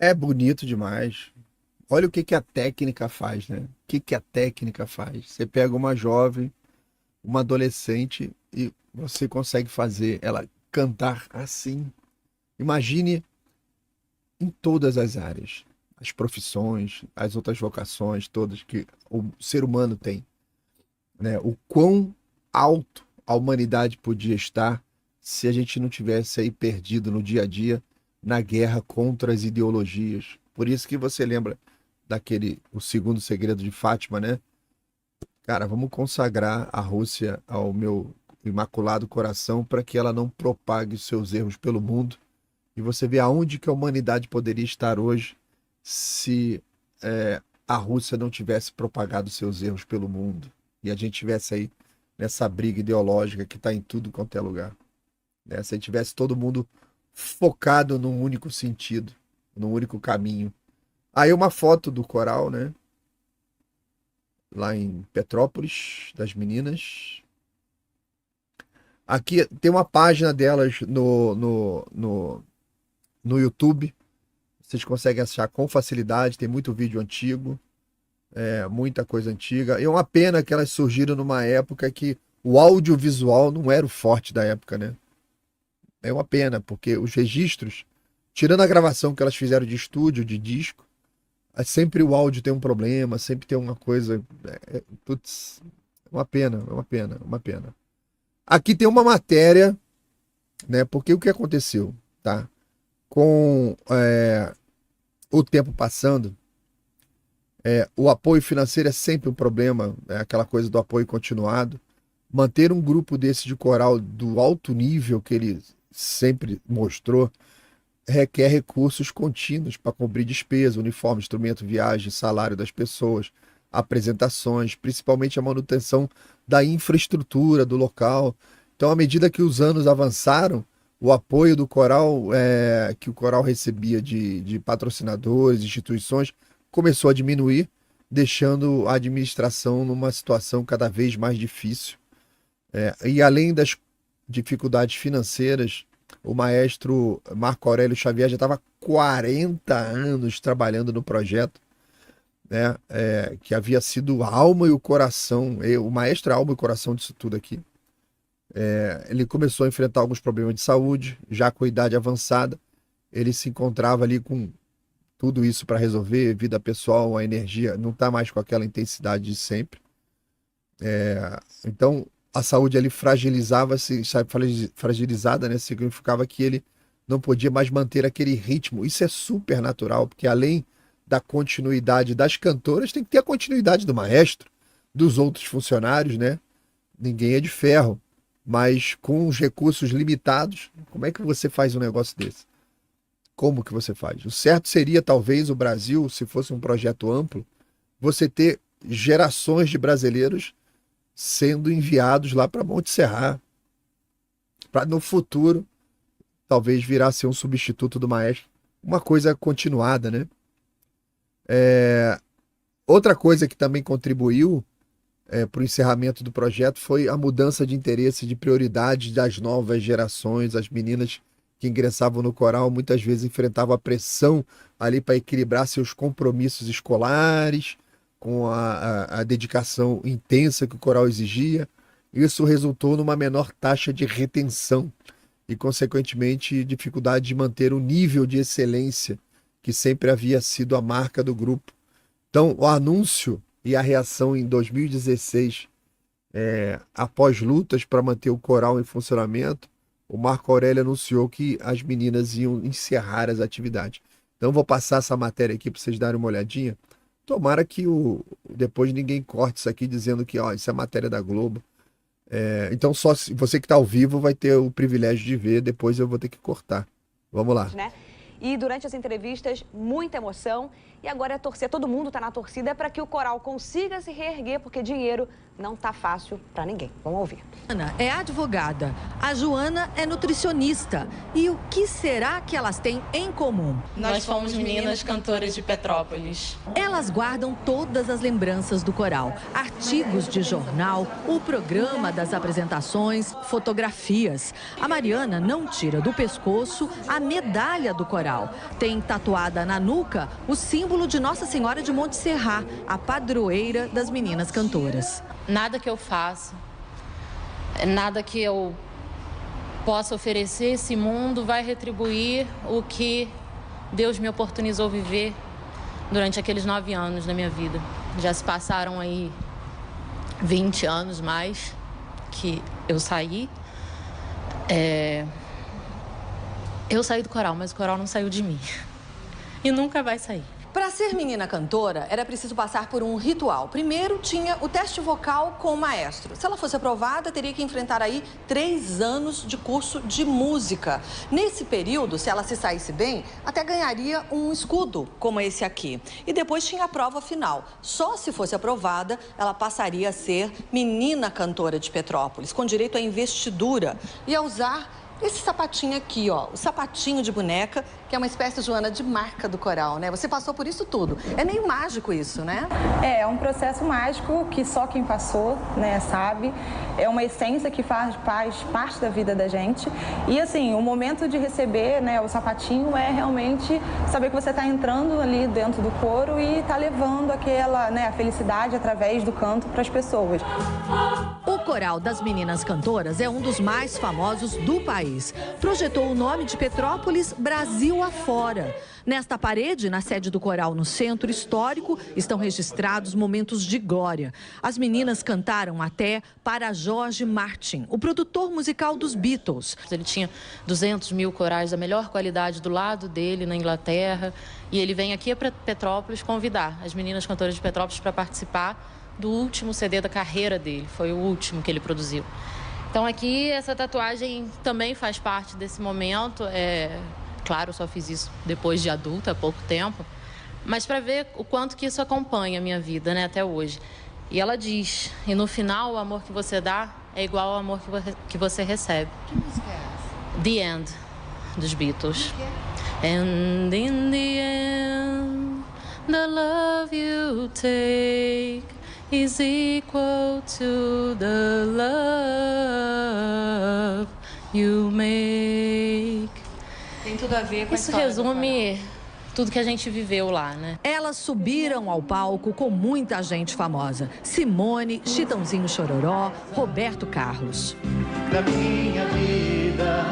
[SPEAKER 1] É bonito demais. Olha o que a técnica faz, né? O que a técnica faz? Você pega uma jovem, uma adolescente e você consegue fazer ela cantar assim. Imagine em todas as áreas, as profissões, as outras vocações, todas que o ser humano tem, né? O quão alto a humanidade podia estar se a gente não tivesse aí perdido no dia a dia na guerra contra as ideologias. Por isso que você lembra o segundo segredo de Fátima, né? Cara, vamos consagrar a Rússia ao meu imaculado coração para que ela não propague os seus erros pelo mundo. E você vê aonde que a humanidade poderia estar hoje se a Rússia não tivesse propagado seus erros pelo mundo. E a gente tivesse aí nessa briga ideológica que está em tudo quanto é lugar. Né? Se tivesse todo mundo focado num único sentido, num único caminho. Aí uma foto do coral, né? Lá em Petrópolis, das meninas. Aqui tem uma página delas no YouTube. Vocês conseguem achar com facilidade, tem muito vídeo antigo, muita coisa antiga. E é uma pena que elas surgiram numa época que o audiovisual não era o forte da época, né? É uma pena, porque os registros, tirando a gravação que elas fizeram de estúdio, de disco, sempre o áudio tem um problema, sempre tem uma coisa... Putz, uma pena. Aqui tem uma matéria, né? Porque o que aconteceu, tá? Com o tempo passando, o apoio financeiro é sempre um problema, aquela coisa do apoio continuado. Manter um grupo desse de coral do alto nível que ele sempre mostrou requer recursos contínuos para cobrir despesa, uniforme, instrumento, viagem, salário das pessoas, apresentações, principalmente a manutenção da infraestrutura do local. Então, à medida que os anos avançaram, o apoio do coral, que o coral recebia de patrocinadores, instituições, começou a diminuir, deixando a administração numa situação cada vez mais difícil. E além das dificuldades financeiras, o maestro Marco Aurélio Xavier já estava há 40 anos trabalhando no projeto, né? Que havia sido a alma e o coração, o maestro é a alma e o coração disso tudo aqui. Ele começou a enfrentar alguns problemas de saúde, já com idade avançada. Ele se encontrava ali com tudo isso para resolver, vida pessoal, a energia, não está mais com aquela intensidade de sempre. Então, a saúde ali fragilizava-se, fragilizada, né? Significava que ele não podia mais manter aquele ritmo. Isso é super natural, porque além da continuidade das cantoras, tem que ter a continuidade do maestro, dos outros funcionários, né? Ninguém é de ferro. Mas com os recursos limitados, como é que você faz um negócio desse? Como que você faz? O certo seria, talvez, o Brasil, se fosse um projeto amplo, você ter gerações de brasileiros sendo enviados lá para Monte Serra, para no futuro, talvez virar a ser um substituto do maestro. Uma coisa continuada, né? Outra coisa que também contribuiu para o encerramento do projeto foi a mudança de interesse, de prioridade das novas gerações. As meninas que ingressavam no coral muitas vezes enfrentavam a pressão ali para equilibrar seus compromissos escolares com a dedicação intensa que o coral exigia. Isso resultou numa menor taxa de retenção e, consequentemente, dificuldade de manter o nível de excelência que sempre havia sido a marca do grupo. Então, o anúncio e a reação em 2016, após lutas para manter o coral em funcionamento, o Marco Aurélio anunciou que as meninas iam encerrar as atividades. Então, vou passar essa matéria aqui para vocês darem uma olhadinha. Tomara que depois ninguém corte isso aqui dizendo que isso é matéria da Globo. Então, só você que está ao vivo vai ter o privilégio de ver, depois eu vou ter que cortar. Vamos lá.
[SPEAKER 6] Né? E durante as entrevistas, muita emoção. E agora todo mundo está na torcida para que o coral consiga se reerguer, porque dinheiro não tá fácil para ninguém. Vamos ouvir.
[SPEAKER 7] Ana é advogada, a Joana é nutricionista. E o que será que elas têm em comum?
[SPEAKER 8] Nós fomos meninas cantoras de Petrópolis.
[SPEAKER 7] Elas guardam todas as lembranças do coral, artigos de jornal, o programa das apresentações, fotografias. A Mariana não tira do pescoço a medalha do coral. Tem tatuada na nuca o símbolo de Nossa Senhora de Monte Serra, a padroeira das meninas cantoras.
[SPEAKER 8] Nada que eu faça, nada que eu possa oferecer esse mundo vai retribuir o que Deus me oportunizou viver durante aqueles 9 anos da minha vida. Já se passaram aí 20 anos mais que eu saí. Eu saí do coral, mas o coral não saiu de mim. E nunca vai sair.
[SPEAKER 7] Para ser menina cantora, era preciso passar por um ritual. Primeiro, tinha o teste vocal com o maestro. Se ela fosse aprovada, teria que enfrentar aí 3 anos de curso de música. Nesse período, se ela se saísse bem, até ganharia um escudo, como esse aqui. E depois tinha a prova final. Só se fosse aprovada, ela passaria a ser menina cantora de Petrópolis, com direito à investidura e a usar esse sapatinho aqui, ó, o sapatinho de boneca, que é uma espécie, Joana, de marca do coral, né? Você passou por isso tudo. É meio mágico isso, né?
[SPEAKER 9] É um processo mágico que só quem passou, né, sabe. É uma essência que faz parte da vida da gente. E, assim, o momento de receber, né, o sapatinho é realmente saber que você está entrando ali dentro do coro e está levando aquela, né, a felicidade através do canto para as pessoas.
[SPEAKER 7] O Coral das Meninas Cantoras é um dos mais famosos do país. Projetou o nome de Petrópolis Brasil afora. Nesta parede, na sede do coral no Centro Histórico, estão registrados momentos de glória. As meninas cantaram até para George Martin, o produtor musical dos Beatles.
[SPEAKER 8] Ele tinha 200 mil corais da melhor qualidade do lado dele, na Inglaterra. E ele vem aqui para Petrópolis convidar as meninas cantoras de Petrópolis para participar do último CD da carreira dele. Foi o último que ele produziu. Então aqui essa tatuagem também faz parte desse momento. Claro, eu só fiz isso depois de adulta, há pouco tempo. Mas para ver o quanto que isso acompanha a minha vida, né, até hoje. E ela diz, e no final o amor que você dá é igual ao amor que você recebe.
[SPEAKER 7] Que música é essa?
[SPEAKER 8] The End, dos Beatles. And in the end, the love you take is equal to the love you make.
[SPEAKER 7] Tem tudo a ver com
[SPEAKER 8] Isso resume tudo que a gente viveu lá, né?
[SPEAKER 7] Elas subiram ao palco com muita gente famosa. Simone, Chitãozinho Chororó, Roberto Carlos.
[SPEAKER 10] Da minha vida,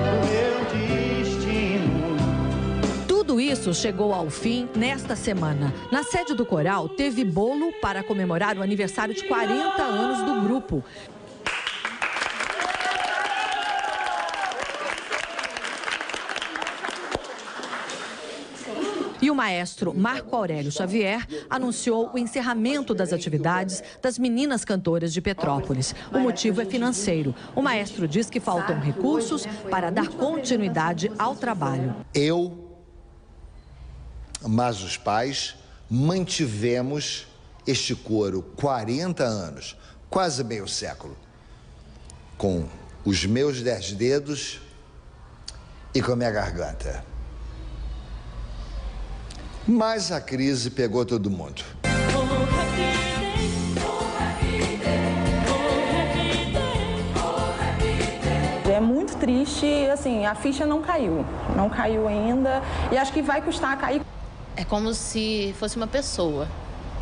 [SPEAKER 10] do meu destino.
[SPEAKER 7] Tudo isso chegou ao fim nesta semana. Na sede do coral, teve bolo para comemorar o aniversário de 40 anos do grupo. E o maestro Marco Aurélio Xavier anunciou o encerramento das atividades das meninas cantoras de Petrópolis. O motivo é financeiro. O maestro diz que faltam recursos para dar continuidade ao trabalho.
[SPEAKER 11] Mas os pais mantivemos este coro 40 anos, quase meio século, com os meus 10 dedos e com a minha garganta. Mas a crise pegou todo mundo.
[SPEAKER 9] É muito triste, assim, a ficha não caiu ainda e acho que vai custar cair.
[SPEAKER 8] É como se fosse uma pessoa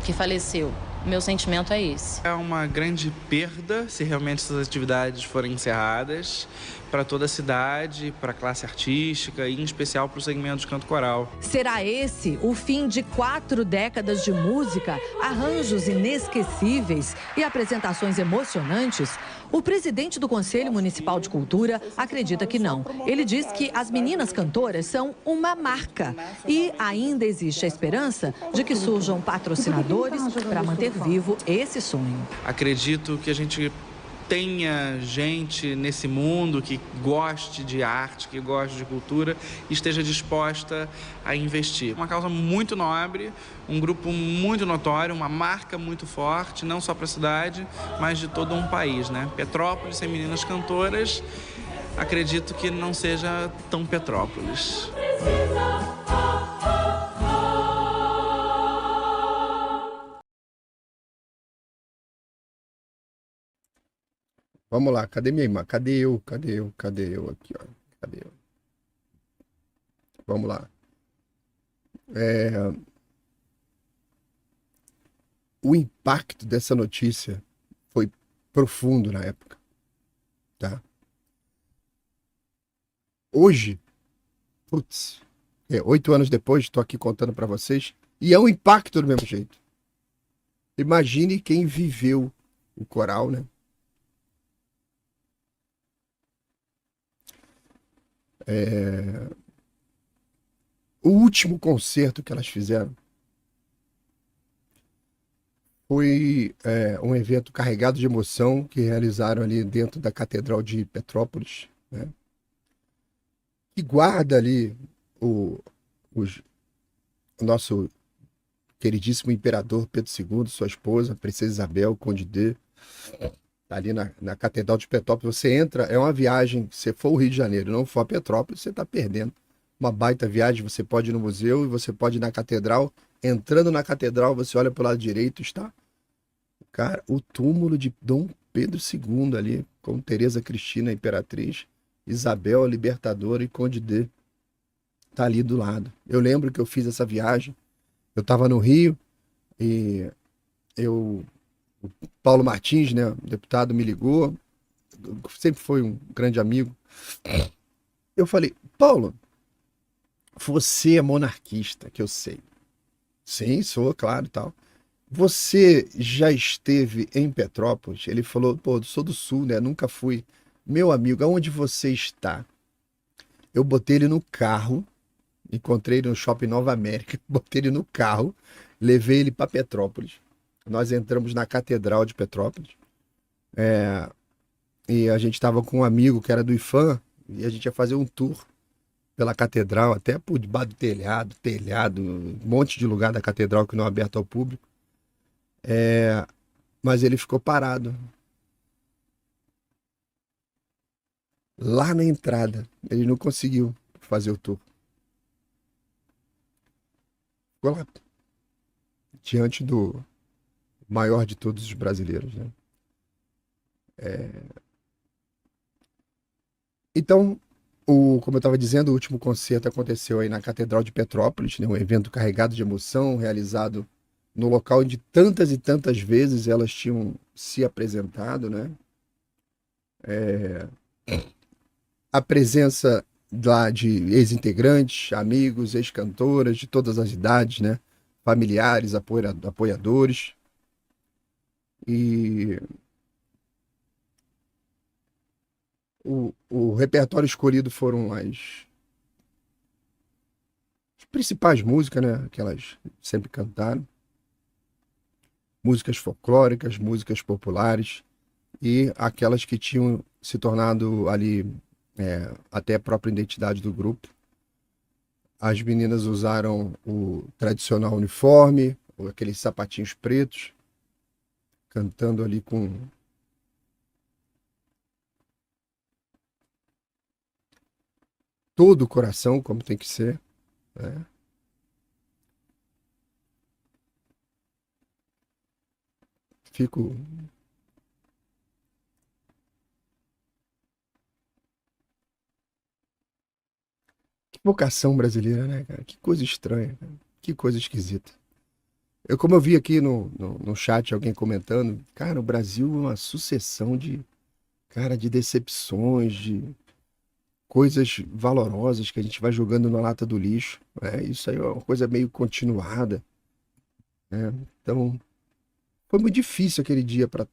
[SPEAKER 8] que faleceu. O meu sentimento é esse.
[SPEAKER 2] É uma grande perda se realmente essas atividades forem encerradas para toda a cidade, para a classe artística e em especial para o segmento de canto coral.
[SPEAKER 7] Será esse o fim de 4 décadas de música, arranjos inesquecíveis e apresentações emocionantes? O presidente do Conselho Municipal de Cultura acredita que não. Ele diz que as meninas cantoras são uma marca e ainda existe a esperança de que surjam patrocinadores para manter vivo esse sonho.
[SPEAKER 2] Acredito que a gente tenha gente nesse mundo que goste de arte, que goste de cultura e esteja disposta a investir. Uma causa muito nobre, um grupo muito notório, uma marca muito forte, não só para a cidade, mas de todo um país, né? Petrópolis sem meninas cantoras, acredito que não seja tão Petrópolis.
[SPEAKER 1] Vamos lá, cadê minha irmã? Cadê eu aqui, ó. Cadê eu? Vamos lá. O impacto dessa notícia foi profundo na época, tá? Hoje, 8 anos depois, estou aqui contando para vocês, e é um impacto do mesmo jeito. Imagine quem viveu o coral, né? O último concerto que elas fizeram foi um evento carregado de emoção que realizaram ali dentro da Catedral de Petrópolis, né? Que guarda ali o, os- o nosso queridíssimo imperador Pedro II, sua esposa, a Princesa Isabel, Conde D. Tá ali na Catedral de Petrópolis. Você entra, é uma viagem. Se for o Rio de Janeiro e não for a Petrópolis, você está perdendo uma baita viagem. Você pode ir no museu e você pode ir na catedral. Entrando na catedral, você olha para o lado direito, está, cara, o túmulo de Dom Pedro II ali, com Teresa Cristina, Imperatriz, Isabel, a Libertadora e Conde D. Tá ali do lado. Eu lembro que eu fiz essa viagem. Eu estava no Rio e o Paulo Martins, né, o deputado, me ligou. Sempre foi um grande amigo. Eu falei, Paulo, você é monarquista, que eu sei. Sim, sou, claro, tal. Você já esteve em Petrópolis? Ele falou, pô, sou do Sul, né? Nunca fui. Meu amigo, aonde você está? Eu botei ele no carro, encontrei ele no Shopping Nova América, botei ele no carro, levei ele para Petrópolis. Nós entramos na Catedral de Petrópolis. E a gente estava com um amigo que era do IFAM, e a gente ia fazer um tour pela catedral, até por debaixo do telhado, um monte de lugar da catedral que não é aberto ao público. Mas ele ficou parado lá na entrada. Ele não conseguiu fazer o tour. Ficou lá, diante do maior de todos os brasileiros, né? Então, como eu estava dizendo, o último concerto aconteceu aí na Catedral de Petrópolis, né? Um evento carregado de emoção, realizado no local onde tantas e tantas vezes elas tinham se apresentado, né? A presença lá de ex-integrantes, amigos, ex-cantoras de todas as idades, né? Familiares, apoiadores. E o repertório escolhido foram as principais músicas, né? Que elas sempre cantaram. Músicas folclóricas, músicas populares e aquelas que tinham se tornado ali até a própria identidade do grupo. As meninas usaram o tradicional uniforme, ou aqueles sapatinhos pretos, cantando ali com todo o coração, como tem que ser, né? Fico Que vocação brasileira, né, cara? Que coisa estranha, cara. Que coisa esquisita. Como eu vi aqui no chat alguém comentando, cara, o Brasil é uma sucessão de decepções, de coisas valorosas que a gente vai jogando na lata do lixo, né? Isso aí é uma coisa meio continuada, né? Então, foi muito difícil aquele dia para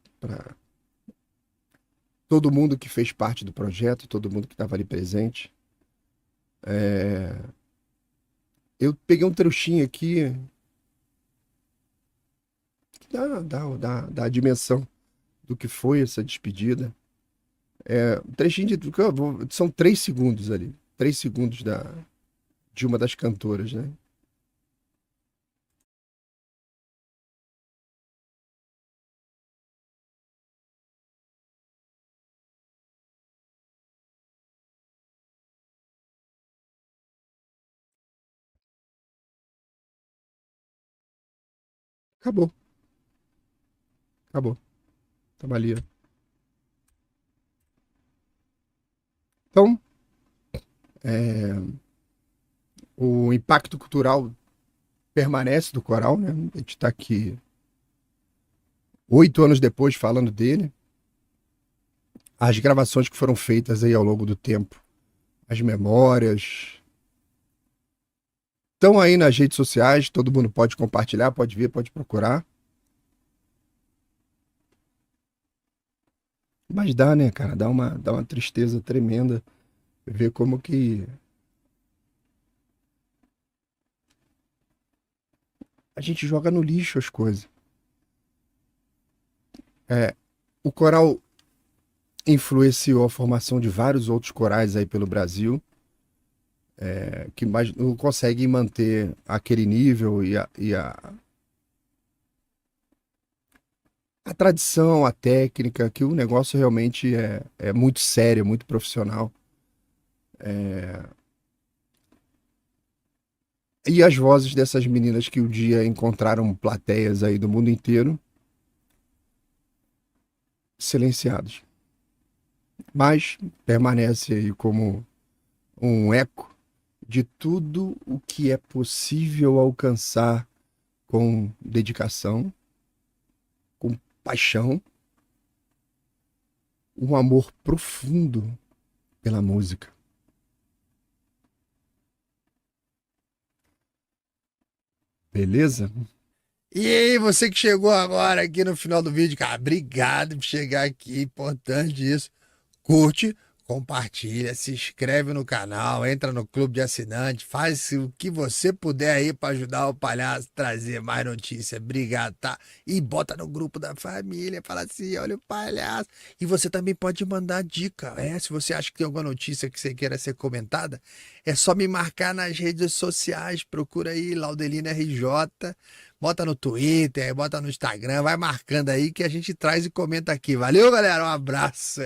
[SPEAKER 1] todo mundo que fez parte do projeto, todo mundo que estava ali presente. Eu peguei um trechinho aqui que dá a dimensão do que foi essa despedida. Um trechinho são 3 segundos ali. 3 segundos de uma das cantoras, né? Acabou. Acabou. Tava ali. Então, o impacto cultural permanece do coral, né? A gente está aqui 8 anos depois falando dele. As gravações que foram feitas aí ao longo do tempo, as memórias, estão aí nas redes sociais, todo mundo pode compartilhar, pode ver, pode procurar. Mas dá, né, cara? Dá uma tristeza tremenda Ver como que a gente joga no lixo as coisas. O coral influenciou a formação de vários outros corais aí pelo Brasil, que não conseguem manter aquele nível a tradição, a técnica, que o negócio realmente é muito sério, muito profissional. E as vozes dessas meninas que um dia encontraram plateias aí do mundo inteiro, silenciadas. Mas permanece aí como um eco de tudo o que é possível alcançar com dedicação, com paixão, um amor profundo pela música. Beleza? E aí, você que chegou agora aqui no final do vídeo, cara, obrigado por chegar aqui, importante isso. Curte, compartilha, se inscreve no canal, entra no clube de assinantes, faz o que você puder aí para ajudar o Palhaço a trazer mais notícia. Obrigado, tá? E bota no grupo da família, fala assim, olha o Palhaço. E você também pode mandar dica, se você acha que tem alguma notícia que você queira ser comentada, é só me marcar nas redes sociais, procura aí Laudelino RJ, bota no Twitter, bota no Instagram, vai marcando aí que a gente traz e comenta aqui. Valeu, galera, um abraço.